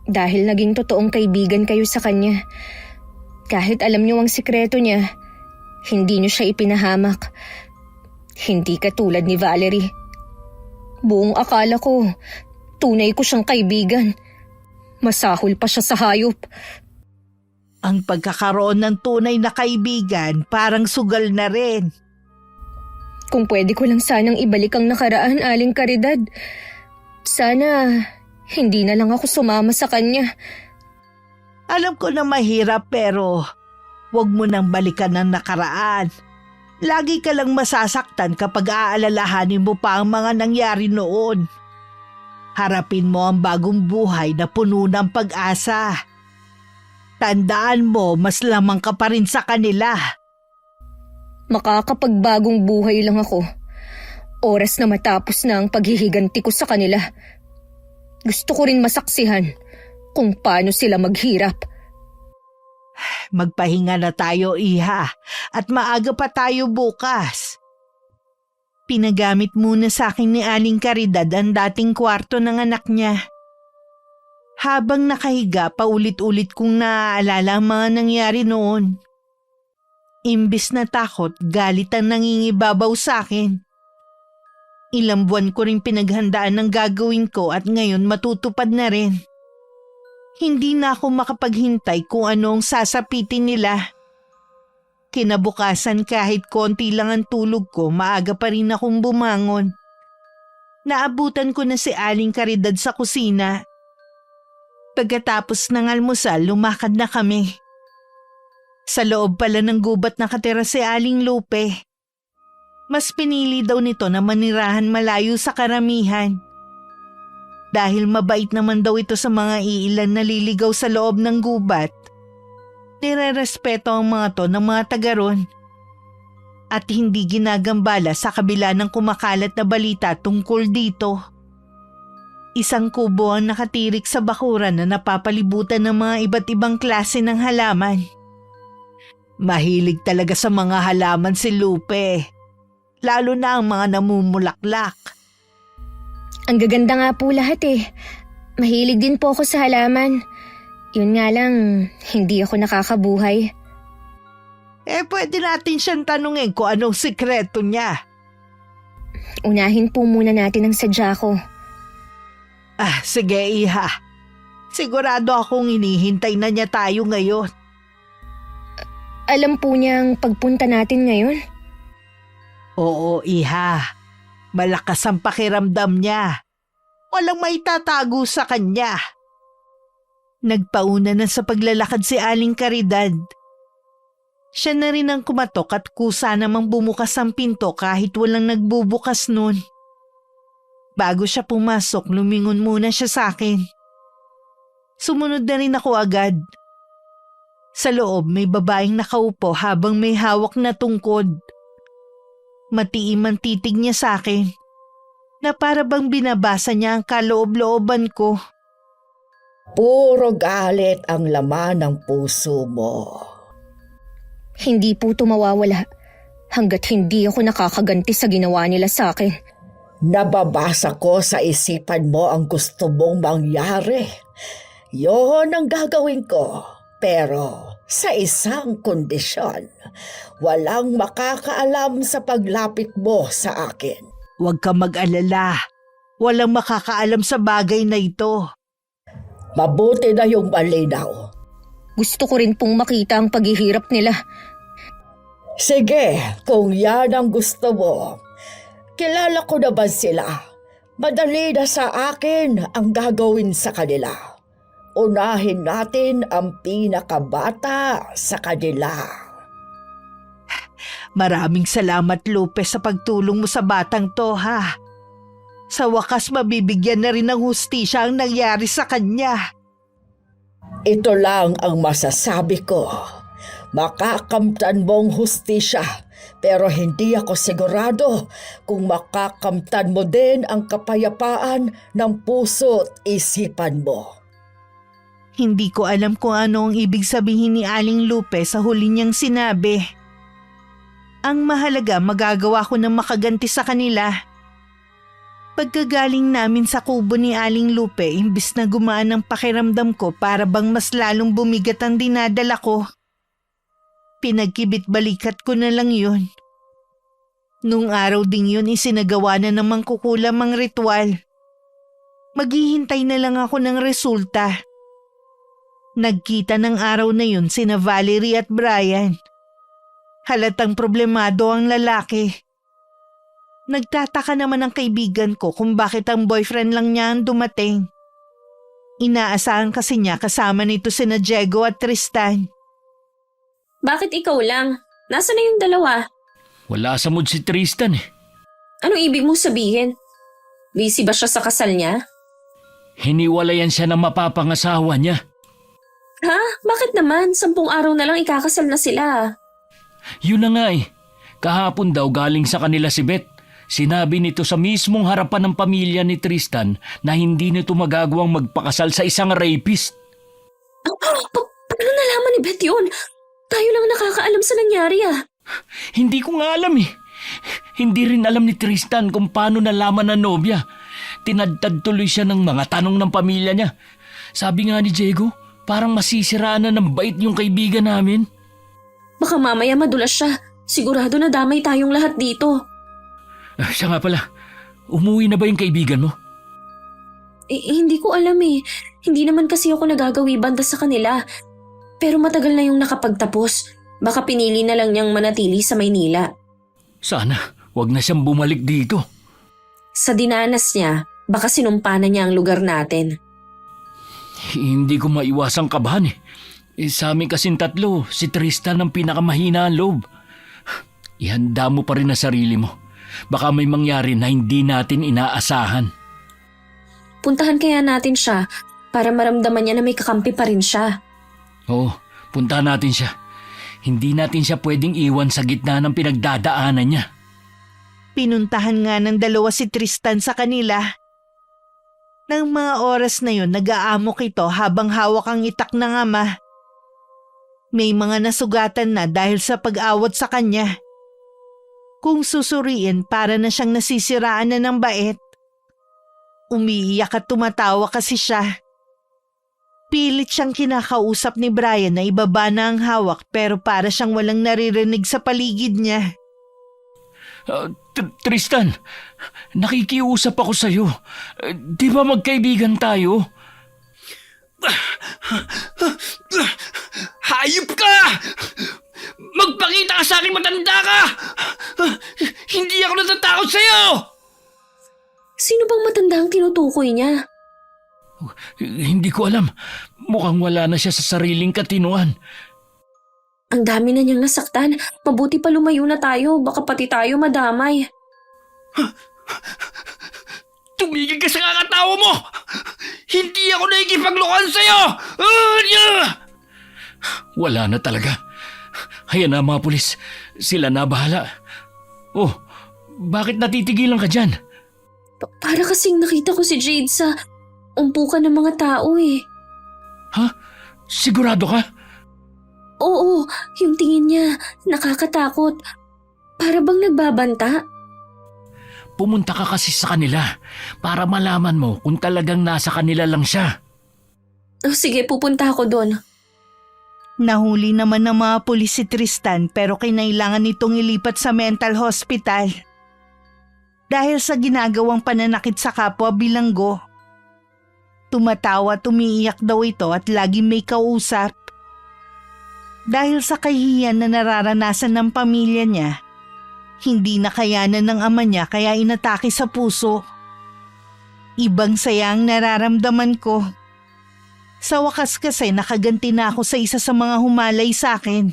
dahil naging totoong kaibigan kayo sa kanya. Kahit alam niyo ang sikreto niya, hindi niyo siya ipinahamak. Hindi katulad ni Valerie. Buong akala ko, tunay ko siyang kaibigan. Masahol pa siya sa hayop. Ang pagkakaroon ng tunay na kaibigan parang sugal na rin. Kung pwede ko lang sanang ibalik ang nakaraan, Aling Caridad. Sana hindi na lang ako sumama sa kanya. Alam ko na mahirap pero wag mo nang balikan ang nakaraan. Lagi ka lang masasaktan kapag aalalahanin mo pa ang mga nangyari noon. Harapin mo ang bagong buhay na puno ng pag-asa. Tandaan mo, mas lamang ka pa rin sa kanila. Makakapagbagong buhay lang ako. Oras na matapos na ang paghihiganti ko sa kanila. Gusto ko rin masaksihan kung paano sila maghirap. Magpahinga na tayo, iha, at maaga pa tayo bukas. Pinagamit muna sa akin ni Aling Caridad ang dating kwarto ng anak niya. Habang nakahiga, paulit-ulit kong naaalala ang mga nangyari noon. Imbis na takot, galit ang nangingibabaw sa akin. Ilang buwan ko rin pinaghandaan ng gagawin ko at ngayon matutupad na rin. Hindi na ako makapaghintay kung anong sasapitin nila. Kinabukasan kahit konti lang ang tulog ko, maaga pa rin akong bumangon. Naabutan ko na si Aling Caridad sa kusina. Pagkatapos ng almusal, lumakad na kami. Sa loob pala ng gubat nakatira si Aling Lupe. Mas pinili daw nito na manirahan malayo sa karamihan. Dahil mabait naman daw ito sa mga iilan na liligaw sa loob ng gubat. Nirerespeto ang mga to ng mga taga ron. At hindi ginagambala sa kabila ng kumakalat na balita tungkol dito. Isang kubo ang nakatirik sa bakuran na napapalibutan ng mga iba't ibang klase ng halaman. Mahilig talaga sa mga halaman si Lupe. Lalo na ang mga namumulaklak. Ang gaganda nga po lahat eh. Mahilig din po ako sa halaman. Yun nga lang, hindi ako nakakabuhay. Pwede natin siyang tanungin kung anong sikreto niya. Unahin po muna natin ang sadya ko. Sige iha. Sigurado akong hinihintay na niya tayo ngayon. Alam po niyang pagpunta natin ngayon? Oo iha. Malakas ang pakiramdam niya. Walang maitatago sa kanya. Nagpauna na sa paglalakad si Aling Caridad. Siya na rin ang kumatok at kusa namang bumukas ang pinto kahit walang nagbubukas nun. Bago siya pumasok, lumingon muna siya sa akin. Sumunod na rin ako agad. Sa loob may babaeng nakaupo habang may hawak na tungkod. Matiim ang titig niya sa akin na para bang binabasa niya ang kaloob-looban ko. Puro galit ang laman ng puso mo. Hindi po ito mawawala hanggat hindi ako nakakaganti sa ginawa nila sa akin. Nababasa ko sa isipan mo ang gusto mong mangyari. Yon ang gagawin ko. Pero sa isang kondisyon, walang makakaalam sa paglapit mo sa akin. Huwag ka mag-alala. Walang makakaalam sa bagay na ito. Mabuti na yung malinaw. Gusto ko rin pong makita ang paghihirap nila. Sige, kung yan ang gusto mo. Kilala ko naman sila. Madali na sa akin ang gagawin sa kanila. Unahin natin ang pinakabata sa kanila. Maraming salamat, Lupe, sa pagtulong mo sa batang to, ha? Sa wakas, mabibigyan na rin ng hustisya ang nangyari sa kanya. Ito lang ang masasabi ko. Makakamtan mong hustisya, pero hindi ako sigurado kung makakamtan mo din ang kapayapaan ng puso at isipan mo. Hindi ko alam kung ano ang ibig sabihin ni Aling Lupe sa huli niyang sinabi. Ang mahalaga, magagawa ko ng makaganti sa kanila. Pagkagaling namin sa kubo ni Aling Lupe, imbis na gumaan ang pakiramdam ko para bang mas lalong bumigat ang dinadala ko. Pinagkibit-balikat ko na lang yun. Nung araw ding yun, isinagawa na ng mangkukulam ang ritual. Maghihintay na lang ako ng resulta. Nagkita ng araw na yun sina Valerie at Brian. Halatang problemado ang lalaki. Nagtataka naman ang kaibigan ko kung bakit ang boyfriend lang niya ang dumating. Inaasahan kasi niya kasama nito sina Diego at Tristan. Bakit ikaw lang? Nasaan na yung dalawa? Wala sa mood si Tristan eh. Anong ibig mong sabihin? Busy ba siya sa kasal niya? Hiniwalayan siya ng mapapangasawa niya. Ha? Bakit naman? 10 araw na lang ikakasal na sila. Yun na nga eh. Kahapon daw galing sa kanila si Beth. Sinabi nito sa mismong harapan ng pamilya ni Tristan na hindi nito magagawang magpakasal sa isang rapist. Paano nalaman ni Beth yun? Tayo lang nakakaalam sa nangyari ah. Hindi ko nga alam eh. Hindi rin alam ni Tristan kung paano nalaman ng nobya. Tinadtad tuloy siya ng mga tanong ng pamilya niya. Sabi nga ni Diego, parang masisiraan na ng bait yung kaibigan namin. Baka mamaya madulas siya. Sigurado na damay tayong lahat dito. Siya nga pala, umuwi na ba yung kaibigan mo? Hindi ko alam eh. Hindi naman kasi ako nagagawi banda sa kanila. Pero matagal na yung nakapagtapos. Baka pinili na lang niyang manatili sa Maynila. Sana, wag na siyang bumalik dito. Sa dinanas niya, baka sinumpa na niya ang lugar natin. Hindi ko maiwasang kabahan eh. Sa amin kasing tatlo, si Tristan ang pinakamahina ang loob. Ihanda mo pa rin ang sarili mo. Baka may mangyari na hindi natin inaasahan. Puntahan kaya natin siya para maramdaman niya na may kakampi pa rin siya. Oo, puntahan natin siya. Hindi natin siya pwedeng iwan sa gitna ng pinagdadaanan niya. Pinuntahan nga ng dalawa si Tristan sa kanila. Nang mga oras na yun, nag-aamok ito habang hawak ang itak ng ama. May mga nasugatan na dahil sa pag-awat sa kanya. Kung susuriin, para na siyang nasisiraan na ng bait. Umiiyak at tumatawa kasi siya. Pilit siyang kinakausap ni Brian na ibaba na ang hawak pero para siyang walang naririnig sa paligid niya. Tristan, nakikiusap ako sa'yo. Di ba magkaibigan tayo? Hayop ka! Magpakita ka sa akin, matanda ka! Hindi ako natatakot sa'yo! Sino bang matanda ang tinutukoy niya? Hindi ko alam. Mukhang wala na siya sa sariling katinuan. Ang dami na niyang nasaktan. Mabuti pa lumayo na tayo. Baka pati tayo madamay. Tumigil ka sa kakatawa mo! Hindi ako nakikipaglokohan sa'yo! Wala na talaga. Hayan na mga pulis. Sila na bahala. Oh, bakit natitigilan ka dyan? Para kasing nakita ko si Jade sa umpukan ng mga tao eh. Ha? Sigurado ka? Oo, yung tingin niya, nakakatakot. Para bang nagbabanta? Pumunta ka kasi sa kanila para malaman mo kung talagang nasa kanila lang siya. Oh, sige, pupunta ako doon. Nahuli naman ng mga pulis si Tristan pero kinailangan nitong ilipat sa mental hospital. Dahil sa ginagawang pananakit sa kapwa bilanggo. Tumatawa, umiiyak daw ito at laging may kausap. Dahil sa kahihiyan na nararanasan ng pamilya niya, hindi na kayanan ng ama niya kaya inatake sa puso. Ibang saya ang nararamdaman ko. Sa wakas kasi nakaganti na ako sa isa sa mga humalay sa akin.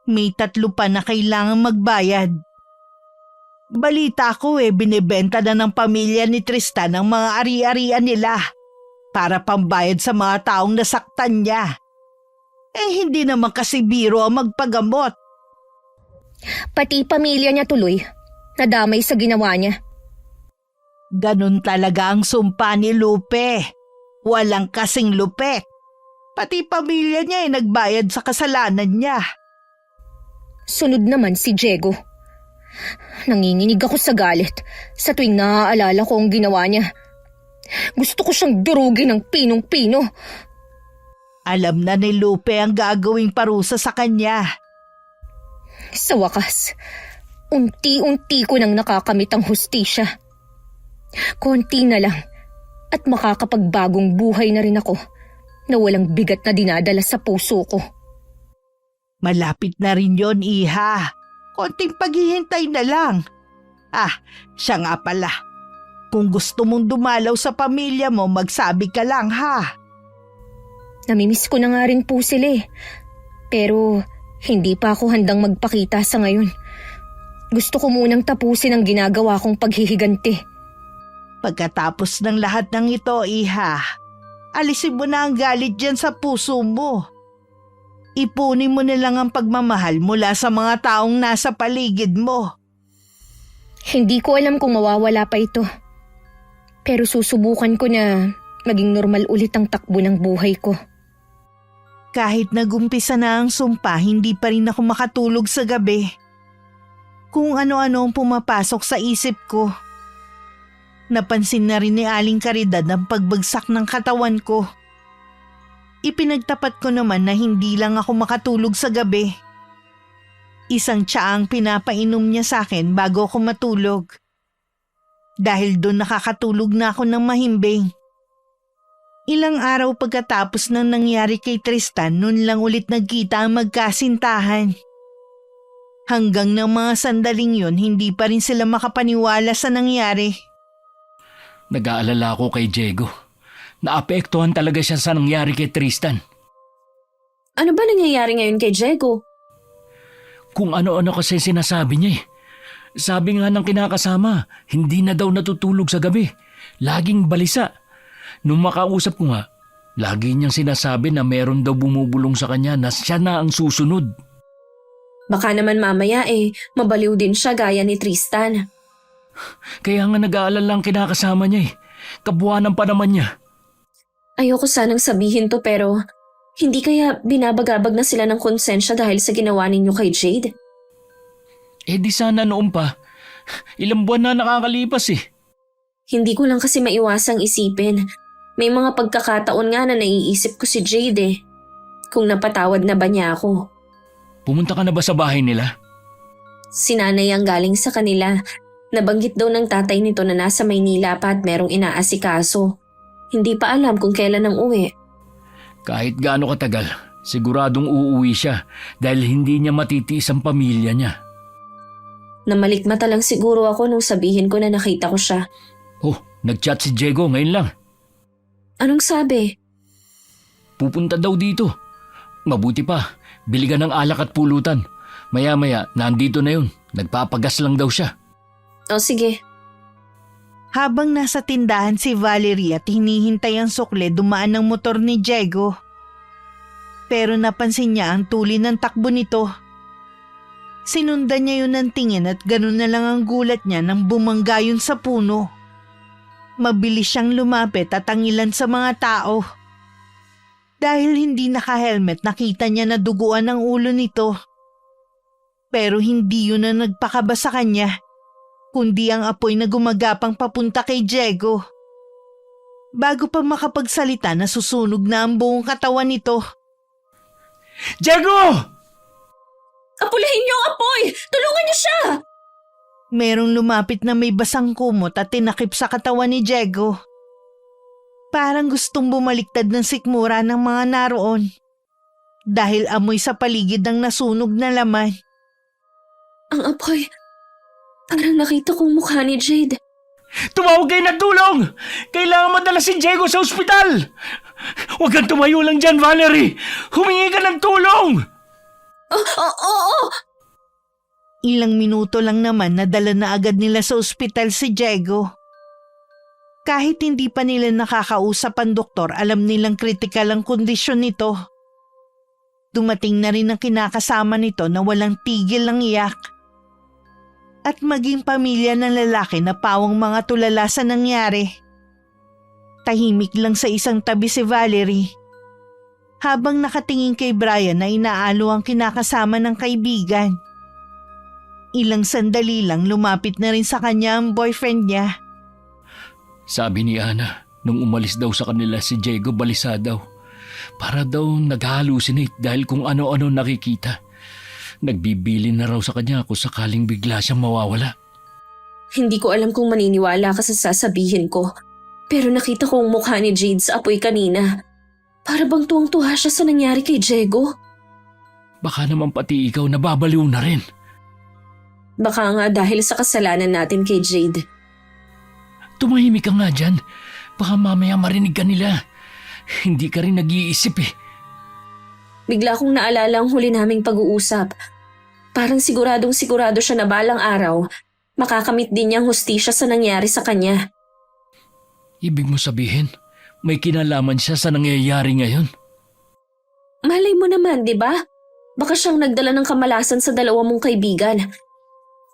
May 3 pa na kailangang magbayad. Balita ko binibenta na ng pamilya ni Tristan ang mga ari-arian nila para pambayad sa mga taong nasaktan niya. Hindi naman kasi biro ang magpagamot. Pati pamilya niya tuloy, nadamay sa ginawa niya. Ganun talaga ang sumpa ni Lupe. Walang kasing lupet. Pati pamilya niya ay nagbayad sa kasalanan niya. Sunod naman si Diego. Nanginginig ako sa galit sa tuwing naaalala ko ang ginawa niya. Gusto ko siyang durugin ng pinong-pino. Alam na ni Lupe ang gagawing parusa sa kanya. Sa wakas, unti-unti ko nang nakakamit ang hustisya. Konti na lang at makakapagbagong buhay na rin ako na walang bigat na dinadala sa puso ko. Malapit na rin yon, iha. Konting paghihintay na lang. Siya nga pala. Kung gusto mong dumalaw sa pamilya mo, magsabi ka lang ha. Namimiss ko na nga rin po sila eh. Pero hindi pa ako handang magpakita sa ngayon. Gusto ko munang tapusin ang ginagawa kong paghihiganti. Pagkatapos ng lahat ng ito, iha, alisin mo na ang galit dyan sa puso mo. Ipunin mo na lang ang pagmamahal mula sa mga taong nasa paligid mo. Hindi ko alam kung mawawala pa ito. Pero susubukan ko na maging normal ulit ang takbo ng buhay ko. Kahit nagumpisa na ang sumpa, hindi pa rin ako makatulog sa gabi. Kung ano-ano ang pumapasok sa isip ko. Napansin na rin ni Aling Caridad ang pagbagsak ng katawan ko. Ipinagtapat ko naman na hindi lang ako makatulog sa gabi. Isang tsaang pinapainom niya sa akin bago ako matulog. Dahil doon nakakatulog na ako ng mahimbing. Ilang araw pagkatapos ng nangyari kay Tristan, noon lang ulit nagkita ang magkasintahan. Hanggang ng mga sandaling yun, hindi pa rin sila makapaniwala sa nangyari. Nag-aalala ako kay Diego. Naapektuhan talaga siya sa nangyari kay Tristan. Ano ba nangyayari ngayon kay Diego? Kung ano-ano kasi sinasabi niya eh. Sabi nga ng kinakasama, hindi na daw natutulog sa gabi. Laging balisa. Nung makausap ko nga, lagi niyang sinasabi na meron daw bumubulong sa kanya na siya na ang susunod. Baka naman mamaya mabaliw din siya gaya ni Tristan. Kaya nga nag-aalala ang kinakasama niya eh. Kabuuanan pa naman niya. Ayoko sanang sabihin to pero hindi kaya binabagabag na sila ng konsensya dahil sa ginawa ninyo kay Jade? Di sana noon pa. Ilang buwan na nakakalipas eh. Hindi ko lang kasi maiwasang isipin. May mga pagkakataon nga na naiisip ko si Jade eh. Kung napatawad na ba niya ako. Pumunta ka na ba sa bahay nila? Si nanay ang galing sa kanila. Nabanggit daw ng tatay nito na nasa Maynila pa at merong inaasikaso. Hindi pa alam kung kailan ang uwi. Kahit gaano katagal, siguradong uuwi siya dahil hindi niya matitiis ang pamilya niya. Namalikmata lang siguro ako nung sabihin ko na nakita ko siya. Oh, nag-chat si Diego ngayon lang. Anong sabi? Pupunta daw dito. Mabuti pa, bili ka ng alak at pulutan. Maya-maya, nandito na yun. Nagpapagas lang daw siya. O sige. Habang nasa tindahan si Valerie at hinihintay ang sukle, dumaan ang motor ni Diego. Pero napansin niya ang tuli ng takbo nito. Sinundan niya yun ng tingin at ganun na lang ang gulat niya nang bumangga yun sa puno. Mabilis siyang lumapit at ang ilan sa mga tao. Dahil hindi naka-helmet, nakita niya na duguan ang ulo nito. Pero hindi yun ang nagpakaba sa kanya, kundi ang apoy na gumagapang papunta kay Diego. Bago pa makapagsalita, nasusunog na ang buong katawan nito. Diego! Apulahin niyo ang apoy! Tulungan niyo siya! Merong lumapit na may basang kumot at tinakip sa katawan ni Diego. Parang gustong bumaliktad ng sikmura ng mga naroon. Dahil amoy sa paligid ng nasunog na laman. Ang apoy, parang nakita kong mukha ni Jade. Tumawag kayo ng tulong! Kailangan madala si Diego sa ospital! Huwag kang tumayo lang dyan, Valerie! Humingi ka ng tulong! Oo! Ilang minuto lang naman nadala na agad nila sa ospital si Diego. Kahit hindi pa nila nakakausap ang doktor, alam nilang kritikal ang kondisyon nito. Dumating na rin ang kinakasama nito na walang tigil ng iyak. At maging pamilya ng lalaki na pawang mga tulala sa nangyari. Tahimik lang sa isang tabi si Valerie. Habang nakatingin kay Brian na inaalo ang kinakasama ng kaibigan. Ilang sandali lang lumapit na rin sa kanya ang boyfriend niya. Sabi ni Ana, nung umalis daw sa kanila si Diego balisa daw. Para daw nag-hallucinate dahil kung ano-ano nakikita. Nagbibili na raw sa kanya kung sakaling bigla siyang mawawala. Hindi ko alam kung maniniwala ka sa sasabihin ko. Pero nakita ko ang mukha ni Jade sa apoy kanina. Para bang tuwang-tuwa siya sa nangyari kay Diego. Baka naman pati ikaw nababaliw na rin. Baka nga dahil sa kasalanan natin kay Jade. Tumahimik ka nga dyan. Baka mamaya marinig ka nila. Hindi ka rin nag-iisip eh. Bigla kong naalala ang huli naming pag-uusap. Parang siguro siya na balang araw, makakamit din niyang hustisya sa nangyari sa kanya. Ibig mo sabihin, may kinalaman siya sa nangyayari ngayon? Malay mo naman, di ba? Baka siyang nagdala ng kamalasan sa dalawa mong kaibigan.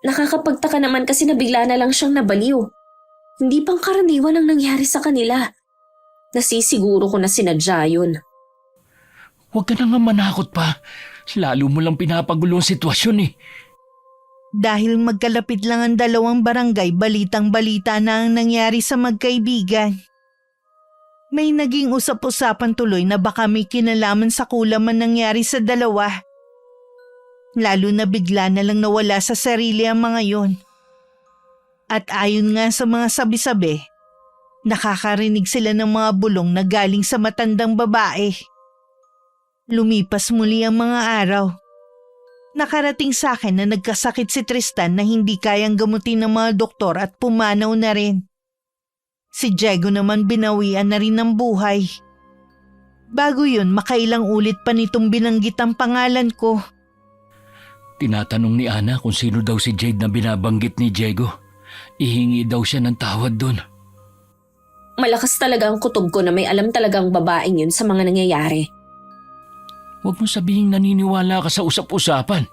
Nakakapagtaka naman kasi na bigla na lang siyang nabaliw. Hindi pang karaniwan ang nangyari sa kanila. Nasisiguro ko na sinadya yun. Huwag ka na nga manakot pa. Lalo mo lang pinapagulo ang sitwasyon eh. Dahil magkalapit lang ang dalawang barangay, balitang-balita na ang nangyari sa magkaibigan. May naging usap-usapan tuloy na baka may kinalaman sa kulaman nangyari sa dalawa. Lalo na bigla na lang nawala sa sarili ang mga yon. At ayon nga sa mga sabi-sabi, nakakarinig sila ng mga bulong na galing sa matandang babae. Lumipas muli ang mga araw. Nakarating sa akin na nagkasakit si Tristan na hindi kayang gamutin ng mga doktor at pumanaw na rin. Si Diego naman binawian na rin ng buhay. Bago yun, makailang ulit pa nitong binanggit ang pangalan ko. Tinatanong ni Ana kung sino daw si Jade na binabanggit ni Diego. Ihingi daw siya ng tawad doon. Malakas talaga ang kutob ko na may alam talagang babaeng yun sa mga nangyayari. Huwag mo sabihing naniniwala ka sa usap-usapan.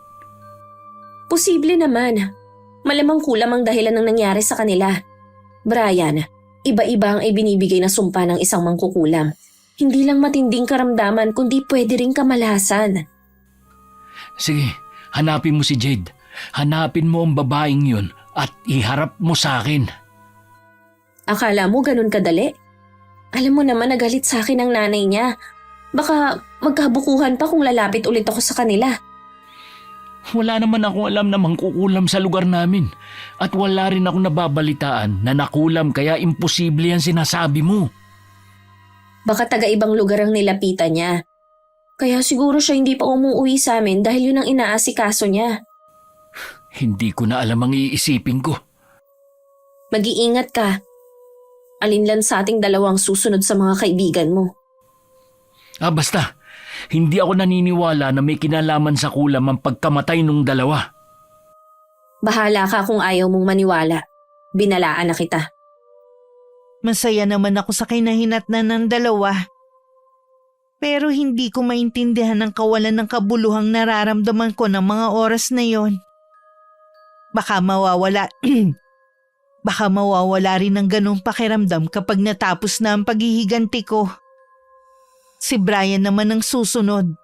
Posible naman. Malamang kulam ang dahilan ng nangyari sa kanila. Brian, iba-iba ang ibinibigay na sumpa ng isang mangkukulam. Hindi lang matinding karamdaman kundi pwede ring kamalasan. Sige, hanapin mo si Jade. Hanapin mo ang babaeng yun at iharap mo sa akin. Akala mo ganun kadali? Alam mo naman nagalit sa akin ang nanay niya. Baka magkabukuhan pa kung lalapit ulit ako sa kanila. Wala naman akong alam na mangkukulam sa lugar namin. At wala rin akong nababalitaan na nakulam kaya imposible yan sinasabi mo. Baka taga-ibang lugar ang nilapitan niya. Kaya siguro siya hindi pa umuwi sa amin dahil yun ang inaasikaso niya. Hindi ko na alam ang iisipin ko. Mag-iingat ka. Alinlan sa ating dalawang susunod sa mga kaibigan mo. Basta, hindi ako naniniwala na may kinalaman sa kulam ang pagkamatay nung dalawa. Bahala ka kung ayaw mong maniwala. Binalaan na kita. Masaya naman ako sa kinahinatnan ng dalawa. Pero hindi ko maintindihan ang kawalan ng kabuluhang nararamdaman ko ng mga oras na yon. Baka mawawala rin ng ganong pakiramdam kapag natapos na ang paghihiganti ko. Si Brian naman ang susunod.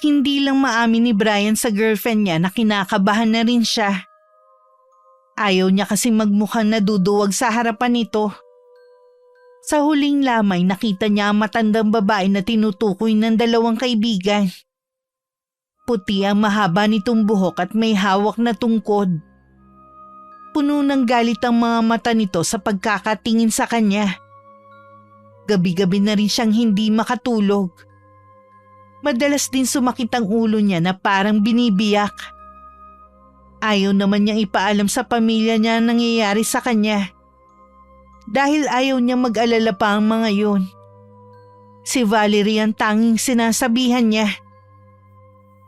Hindi lang maamin ni Brian sa girlfriend niya na kinakabahan na rin siya. Ayaw niya kasing magmukhang naduduwag sa harapan nito. Sa huling lamay nakita niya ang matandang babae na tinutukoy ng dalawang kaibigan. Puti ang mahaba nitong buhok at may hawak na tungkod. Puno ng galit ang mga mata nito sa pagkakatingin sa kanya. Gabi-gabi na rin siyang hindi makatulog. Madalas din sumakit ang ulo niya na parang binibiyak. Ayaw naman niyang ipaalam sa pamilya niya ang nangyayari sa kanya. Dahil ayaw niya mag-alala pa ang mga yun. Si Valerie ang tanging sinasabihan niya.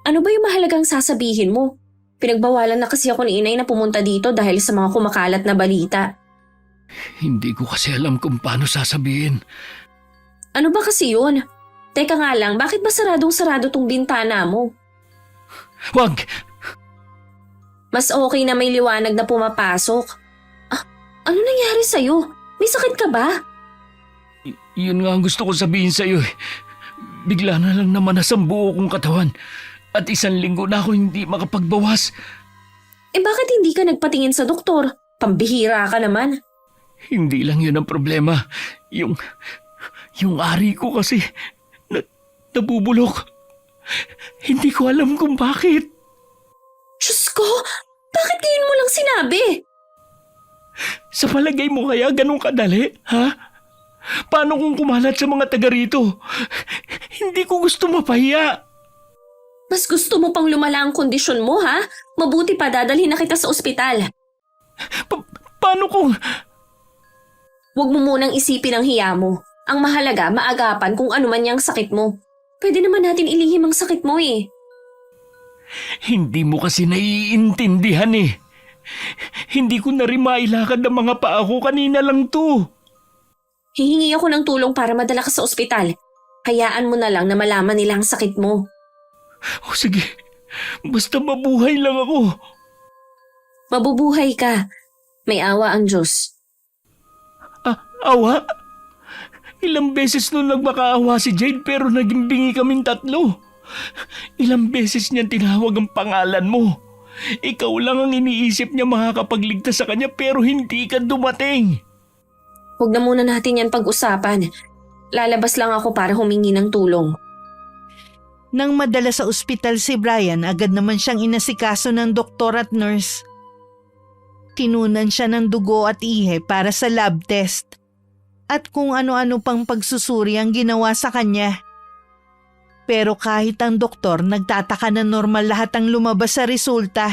Ano ba yung mahalagang sasabihin mo? Pinagbawalan na kasi ako ni inay na pumunta dito dahil sa mga kumakalat na balita. Hindi ko kasi alam kung paano sasabihin. Ano ba kasi yun? Teka nga lang, bakit ba saradong-sarado tong bintana mo? Wag! Mas okay na may liwanag na pumapasok. Ano nangyari sa'yo? May sakit ka ba? Yun nga ang gusto ko sabihin sa'yo eh. Bigla na lang namanas ang buo kong katawan. At 1 linggo na ako hindi makapagbawas. Bakit hindi ka nagpatingin sa doktor? Pambihira ka naman. Hindi lang yun ang problema. Yung ari ko kasi nabubulok. Hindi ko alam kung bakit. Diyos ko, bakit ngayon mo lang sinabi? Sa palagay mo kaya ganun kadali, ha? Paano kung kumalat sa mga taga rito? Hindi ko gusto mapahiya. Mas gusto mo pang lumala ang kondisyon mo, ha? Mabuti pa dadalhin na kita sa ospital. Paano kung... Huwag mo munang isipin ang hiya mo. Ang mahalaga, maagapan kung ano man yung sakit mo. Pwede naman natin ilihim ang sakit mo eh. Hindi mo kasi naiintindihan eh. Hindi ko na rin mailakad ang mga paa ko, kanina lang to. Hihingi ako ng tulong para madala ka sa ospital. Hayaan mo na lang na malaman nila ang sakit mo. O sige, basta mabuhay lang ako. Mabubuhay ka. May awa ang Diyos. Awa? Ilang beses nung nagmakaawa si Jade pero naging bingi kaming 3. Ilang beses niyan tinawag ang pangalan mo. Ikaw lang ang iniisip niya makakapagligtas sa kanya pero hindi ka dumating. Huwag na muna natin yan pag-usapan. Lalabas lang ako para humingi ng tulong. Nang madala sa ospital si Brian, agad naman siyang inasikaso ng doktor at nurse. Tinunan siya ng dugo at ihe para sa lab test. At kung ano-ano pang pagsusuri ang ginawa sa kanya. Pero kahit ang doktor nagtataka na normal lahat ang lumabas sa resulta.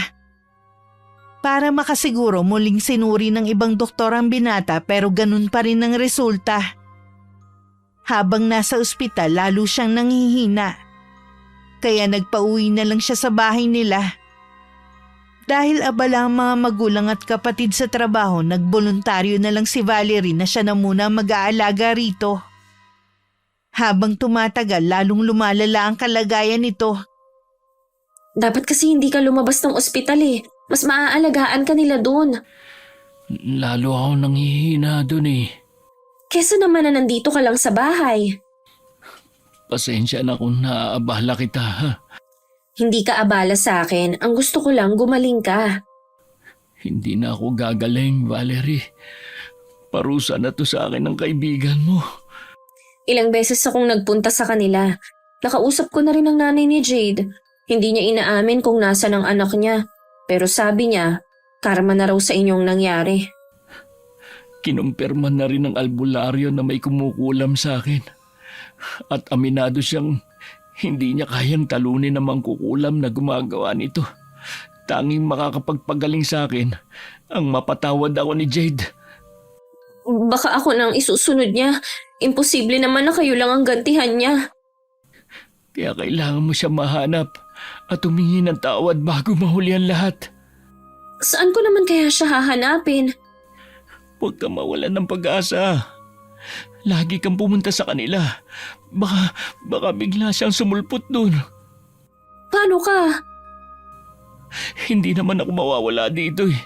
Para makasiguro muling sinuri ng ibang doktor ang binata pero ganun pa rin ang resulta. Habang nasa ospital lalo siyang nanghihina. Kaya nagpauwi na lang siya sa bahay nila. Dahil abala ang mga magulang at kapatid sa trabaho, nagboluntaryo na lang si Valerie na siya na muna mag-aalaga rito. Habang tumatagal, lalong lumalala ang kalagayan nito. Dapat kasi hindi ka lumabas ng ospital eh. Mas maaalagaan ka nila doon. Lalo ako nanghihina dun eh. Kesa naman na nandito ka lang sa bahay. Pasensya na kung naaabala kita ha. Hindi ka abala sa akin. Ang gusto ko lang gumaling ka. Hindi na ako gagaling, Valerie. Parusa na to sa akin ng kaibigan mo. Ilang beses akong nagpunta sa kanila. Nakausap ko na rin ang nanay ni Jade. Hindi niya inaamin kung nasan ang anak niya. Pero sabi niya, karma na raw sa inyong nangyari. Kinumpirma na rin ng albularyo na may kumukulam sa akin. At aminado siyang hindi niya kayang talunin ang mangkukulam na gumagawa nito. Tanging makakapagpagaling sa akin ang mapatawad ako ni Jade. Baka ako nang isusunod niya. Imposible naman na kayo lang ang gantihan niya. Kaya kailangan mo siya mahanap at humingi ng tawad bago mahuli ang lahat. Saan ko naman kaya siya hahanapin? Huwag ka mawalan ng pag-asa. Lagi kang pumunta sa kanila. Baka bigla siyang sumulpot dun. Paano ka? Hindi naman ako mawawala dito eh.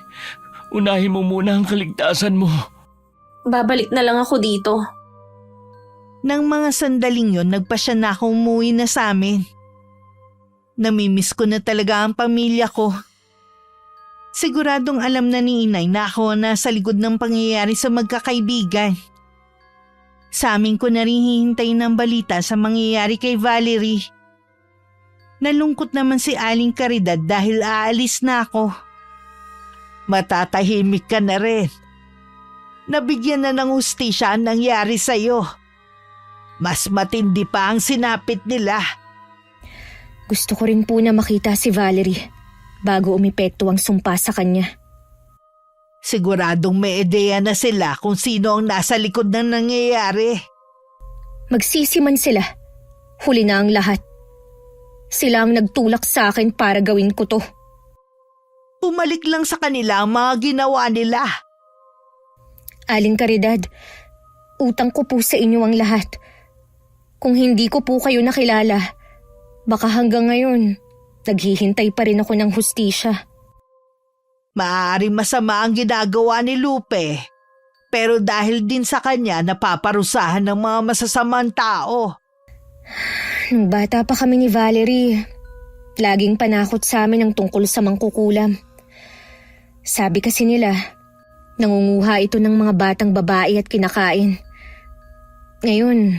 Unahin mo muna ang kaligtasan mo. Babalik na lang ako dito. Nang mga sandaling yon, nagpasya na akong umuwi na sa amin. Namimiss ko na talaga ang pamilya ko. Siguradong alam na ni inay na ako na sa likod ng pangyayari sa magkakaibigan. Sa amin ko na rin hihintayin ng balita sa mangyayari kay Valerie. Nalungkot naman si Aling Caridad dahil aalis na ako. Matatahimik ka na rin. Nabigyan na ng hustisya ang nangyari sa'yo. Mas matindi pa ang sinapit nila. Gusto ko rin po na makita si Valerie bago umepekto ang sumpa sa kanya. Siguradong may ideya na sila kung sino ang nasa likod ng nangyayari. Magsisiman sila. Huli na ang lahat. Sila ang nagtulak sa akin para gawin ko to. Umalik lang sa kanila ang mga ginawa nila. Aling Caridad, utang ko po sa inyo ang lahat. Kung hindi ko po kayo nakilala, baka hanggang ngayon, naghihintay pa rin ako ng hustisya. Maaaring masama ang ginagawa ni Lupe, Pero dahil din sa kanya napaparusahan ng mga masasamang tao. Nung bata pa kami ni Valerie, laging panakot sa amin ang tungkol sa mangkukulam. Sabi kasi nila, nangunguha ito ng mga batang babae at kinakain. Ngayon,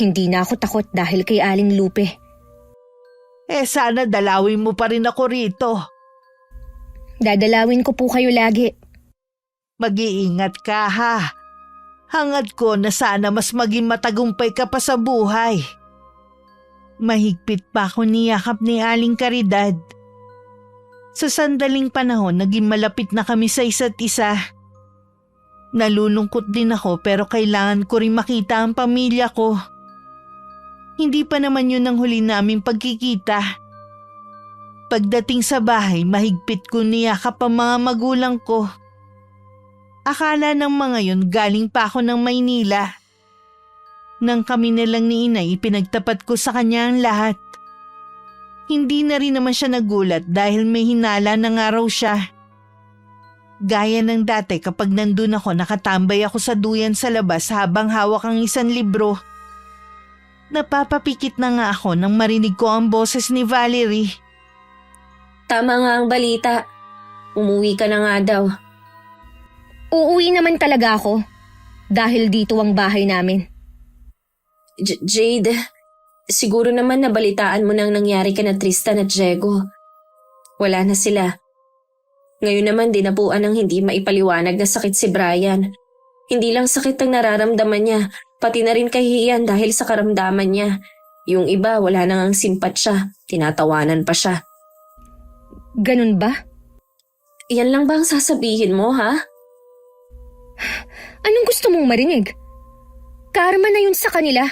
hindi na ako takot dahil kay Aling Lupe. Sana dalawin mo pa rin ako rito. Dadalawin ko po kayo lagi. Mag-iingat ka ha. Hangad ko na sana mas maging matagumpay ka pa sa buhay. Mahigpit pa ako niyakap ni Aling Caridad. Sa sandaling panahon, naging malapit na kami sa isa't isa. Nalulungkot din ako pero kailangan ko rin makita ang pamilya ko. Hindi pa naman yun ang huli naming pagkikita. Pagdating sa bahay, mahigpit ko niyakap ang mga magulang ko. Akala ng mga yun galing pa ako ng Maynila. Nang kami na lang ni Inay, ipinagtapat ko sa kanya ang lahat. Hindi na rin naman siya nagulat dahil may hinala na nga raw siya. Gaya ng dati kapag nandun ako, nakatambay ako sa duyan sa labas habang hawak ang isang libro. Napapapikit na nga ako nang marinig ko ang boses ni Valerie. Tama nga ang balita. Umuwi ka na nga daw. Uuwi naman talaga ako dahil dito ang bahay namin. Jade, siguro naman nabalitaan mo nang nangyari ka na Tristan at Diego. Wala na sila. Ngayon naman dinapuan ng hindi maipaliwanag na sakit si Brian. Hindi lang sakit ang nararamdaman niya, pati na rin kahihiyan dahil sa karamdaman niya. Yung iba wala nang ang simpatsya, tinatawanan pa siya. Ganun ba? Yan lang ba ang sasabihin mo, ha? Anong gusto mong marinig? Karma na yun sa kanila.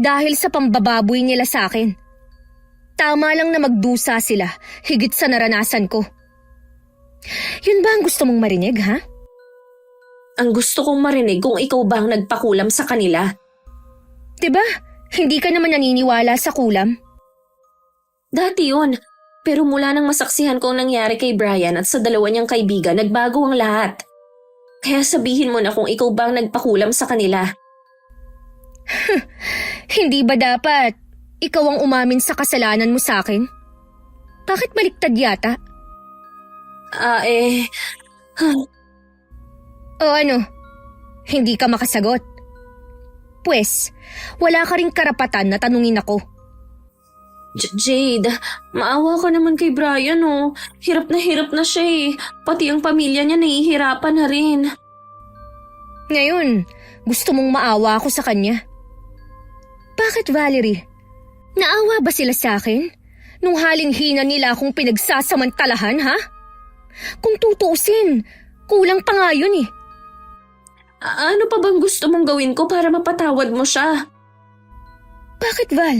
Dahil sa pambababoy nila sa akin. Tama lang na magdusa sila, higit sa naranasan ko. Yun ba ang gusto mong marinig, ha? Ang gusto kong marinig kung ikaw ba ang nagpakulam sa kanila. Diba? Hindi ka naman naniniwala sa kulam? Dati yun, pero mula nang masaksihan ko ang nangyari kay Brian at sa dalawa niyang kaibigan, nagbago ang lahat. Kaya sabihin mo na kung ikaw ba ang nagpakulam sa kanila. Hindi ba dapat ikaw ang umamin sa kasalanan mo sa akin? Bakit baliktad yata? O ano? Hindi ka makasagot? Pwes, wala ka ring karapatan na tanungin ako. Jade, maawa ka naman kay Brian, oh. Hirap na siya eh. Pati ang pamilya niya nahihirapan na rin. Ngayon, gusto mong maawa ako sa kanya? Bakit, Valerie? Naawa ba sila sa akin? Nung haling-hina nila akong pinagsasamantalahan, ha? Kung tutuusin, kulang pa nga yun eh. Ano pa bang gusto mong gawin ko para mapatawad mo siya? Bakit, Val?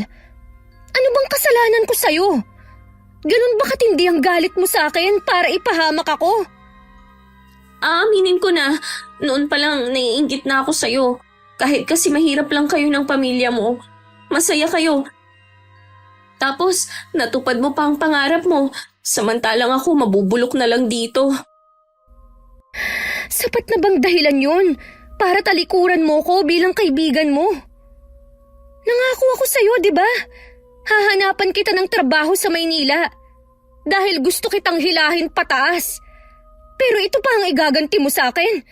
Ano bang kasalanan ko sa'yo? Ganun ba katindi ang galit mo sa akin para ipahamak ako? Aaminin ko na, noon pa lang naiinggit na ako sa'yo. Kahit kasi mahirap lang kayo ng pamilya mo, masaya kayo. Tapos, natupad mo pa ang pangarap mo, samantalang ako mabubulok na lang dito. Sapat na bang dahilan yun para talikuran mo ko bilang kaibigan mo? Nangako ako sa'yo, di ba? Hahanapan kita ng trabaho sa Maynila dahil gusto kitang hilahin pataas. Pero ito pa ang igaganti mo sa akin.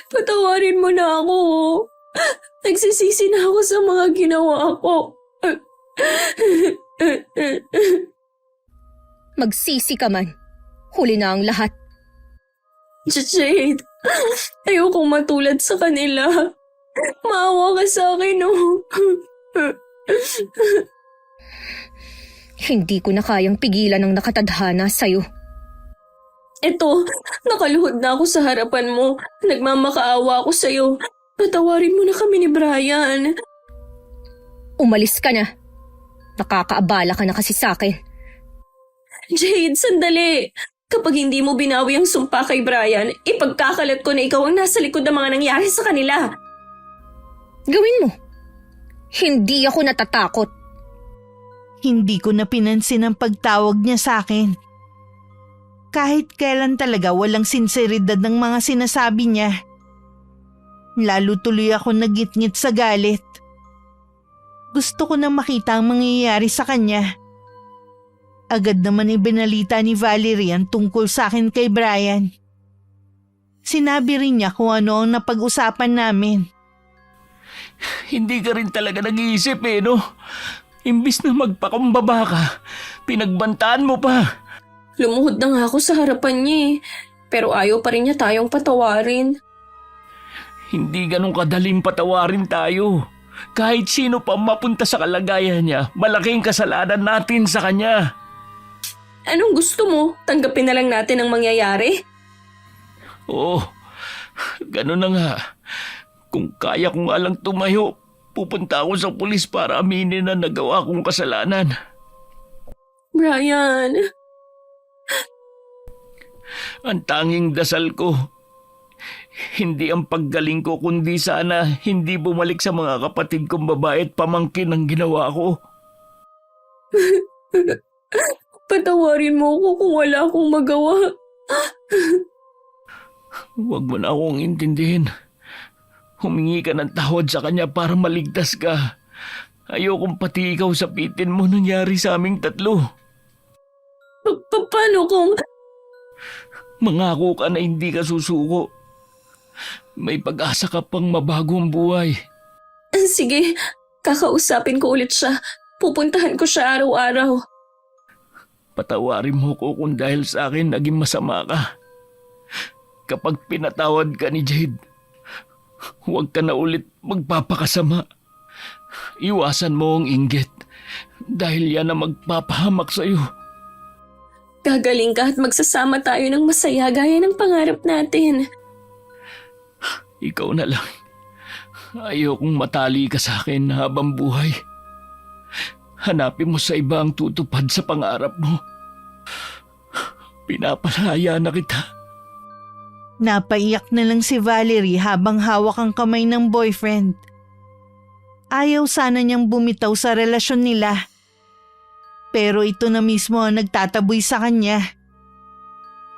Patawarin mo na ako. Nagsisisi na ako sa mga ginawa ko. Magsisi ka man. Huli na ang lahat. Jade, ayokong matulad sa kanila. Maawa ka sa akin, oh. Hindi ko na kayang pigilan ang nakatadhana sa'yo. Eto, nakaluhod na ako sa harapan mo. Nagmamakaawa ako sa'yo. Patawarin mo na kami ni Brian. Umalis ka na. Nakakaabala ka na kasi sa'kin. Jade, sandali. Kapag hindi mo binawi ang sumpa kay Brian, ipagkakalat ko na ikaw ang nasa likod ng mga nangyari sa kanila. Gawin mo. Hindi ako natatakot. Hindi ko na pinansin ang pagtawag niya sa akin. Kahit kailan talaga walang sinseridad ng mga sinasabi niya. Lalo tuloy ako nagitngit sa galit. Gusto ko na makita ang mangyayari sa kanya. Agad naman ibinalita ni Valerie ang tungkol sa akin kay Brian. Sinabi rin niya kung ano ang napag-usapan namin. Hindi ka rin talaga nag-iisip no? Imbis na magpakumbaba ka, pinagbantaan mo pa. Lumuhod na nga ako sa harapan niya pero ayaw pa rin niya tayong patawarin. Hindi ganun kadaling patawarin tayo. Kahit sino pa mapunta sa kalagayan niya, malaking kasalanan natin sa kanya. Anong gusto mo? Tanggapin na lang natin ang mangyayari? Oo, ganun na nga. Kung kaya ko nga lang tumayo, pupunta ako sa pulis para aminin na nagawa kong kasalanan. Brian, Ang tanging dasal ko, hindi ang paggaling ko kundi sana hindi bumalik sa mga kapatid kong babae at pamangkin ang ginawa ko. patawarin mo ako kung wala akong magawa. Huwag mo na akong intindihin. Humingi ka ng tawad sa kanya para maligtas ka. Ayokong pati ikaw sapitin mo nangyari sa aming tatlo. Paano kung... Mangako ka na hindi ka susuko. May pag-asa ka pang mabagong buhay. Sige, kakausapin ko ulit siya. Pupuntahan ko siya araw-araw. Patawarin mo ko kung dahil sa akin naging masama ka. Kapag pinatawad ka ni Jade, huwag ka na ulit magpapakasama. Iwasan mo ang inggit dahil yan ang magpapahamak sa'yo. Gagaling ka at magsasama tayo ng masaya gaya ng pangarap natin. Ikaw na lang. Ayokong matali ka sa akin habang buhay. Hanapin mo sa iba ang tutupad sa pangarap mo. Pinapalaya na kita. Napaiyak na lang si Valerie habang hawak ang kamay ng boyfriend. Ayaw sana niyang bumitaw sa relasyon nila. Pero ito na mismo ang nagtataboy sa kanya.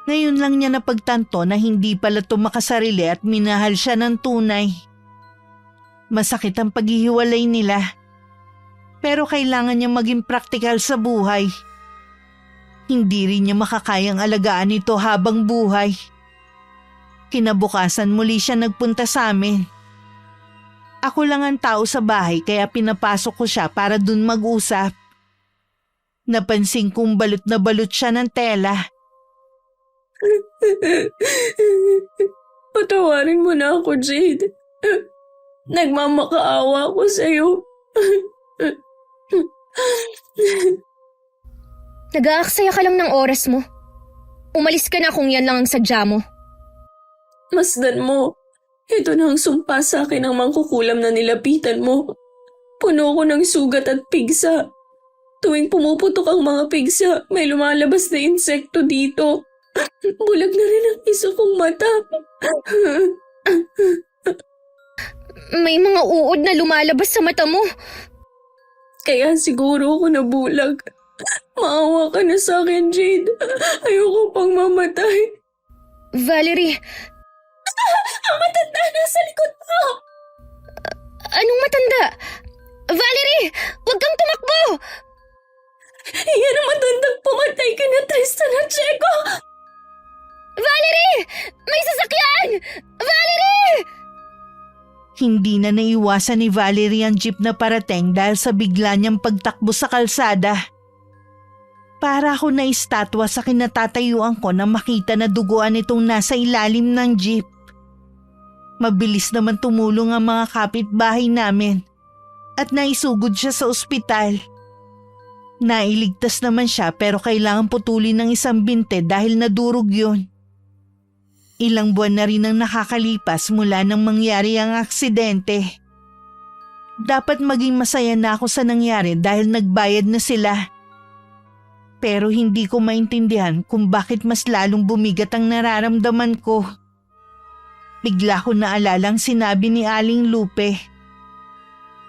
Ngayon lang niya napagtanto na hindi pala ito makasarili at minahal siya ng tunay. Masakit ang paghihiwalay nila. Pero kailangan niya maging praktikal sa buhay. Hindi rin niya makakayang alagaan ito habang buhay. Kinabukasan muli siya nagpunta sa amin. Ako lang ang tao sa bahay kaya pinapasok ko siya para dun mag-usap. Napansin kong balot na balot siya ng tela. Patawarin mo na ako, Jade. Nagmamakaawa ako sa'yo. Nag-aaksaya ka lang ng oras mo. Umalis ka na kung yan lang ang sadya mo. Masdan mo. Ito na ang sumpa sa akin ng mangkukulam na nilapitan mo. Puno ko ng sugat at pigsa. Tuwing pumuputok ang mga pigsa, may lumalabas na insekto dito. Bulag na rin ang isa kong mata. May mga uod na lumalabas sa mata mo. Kaya siguro ako nabulag. Maawa ka na sa akin, Jade. Ayoko pang mamatay. Valerie, Ang matanda na sa likod mo! anong matanda? Valerie, huwag kang tumakbo! Iyan ang matandang pumatay ka na Tristan at Checo! Valerie! May sasakyan! Valerie! Hindi na naiwasan ni Valerie ang jeep na parating dahil sa bigla niyang pagtakbo sa kalsada. Para ako na estatwa sa kinatatayuan ko na makita na duguan itong nasa ilalim ng jeep. Mabilis naman tumulong ang mga kapitbahay namin at naisugod siya sa ospital. Nailigtas naman siya pero kailangan putulin ng isang binte dahil nadurog yun. Ilang buwan na rin ang nakakalipas mula nang mangyari ang aksidente. Dapat maging masaya na ako sa nangyari dahil nagbayad na sila. Pero hindi ko maintindihan kung bakit mas lalong bumigat ang nararamdaman ko. Bigla ko naalalang sinabi ni Aling Lupe.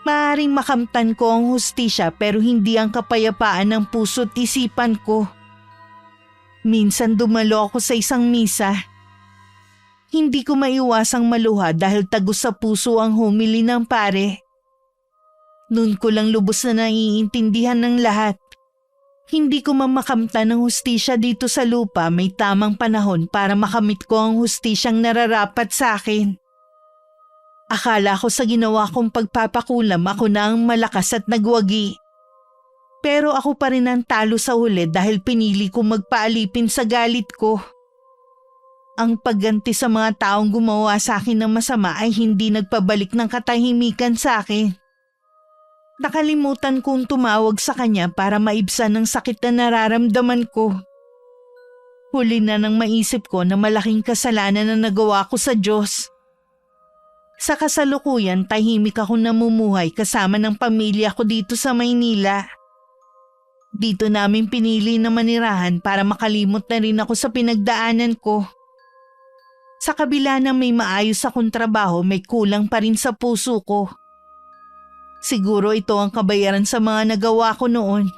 Maaaring makamtan ko ang hustisya pero hindi ang kapayapaan ng puso't isipan ko. Minsan dumalo ako sa isang misa. Hindi ko maiwasang maluha dahil tagos sa puso ang humili ng pare. Noon ko lang lubos na naiintindihan ng lahat. Hindi ko mamakamtan ng hustisya dito sa lupa, may tamang panahon para makamit ko ang hustisyang nararapat sa akin. Akala ko sa ginawa kong pagpapakulam ako na ang malakas at nagwagi. Pero ako pa rin ang talo sa huli dahil pinili ko magpaalipin sa galit ko. Ang pagganti sa mga taong gumawa sa akin ng masama ay hindi nagpabalik ng katahimikan sa akin. Nakalimutan kong tumawag sa kanya para maibsan ang sakit na nararamdaman ko. Huli na nang maisip ko na malaking kasalanan na nagawa ko sa Diyos. Sa kasalukuyan, tahimik ako namumuhay kasama ng pamilya ko dito sa Maynila. Dito namin pinili na manirahan para makalimot na rin ako sa pinagdaanan ko. Sa kabila ng may maayos akong trabaho, may kulang pa rin sa puso ko. Siguro ito ang kabayaran sa mga nagawa ko noon.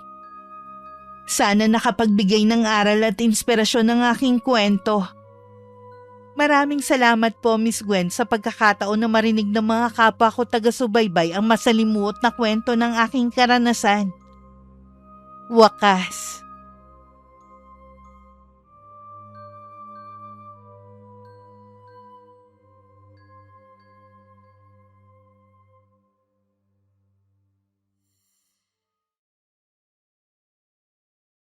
Sana nakapagbigay ng aral at inspirasyon ng aking kwento. Maraming salamat po, Miss Gwen, sa pagkakataon na marinig ng mga kapwa ko taga-subaybay ang masalimuot na kwento ng aking karanasan. Wakas.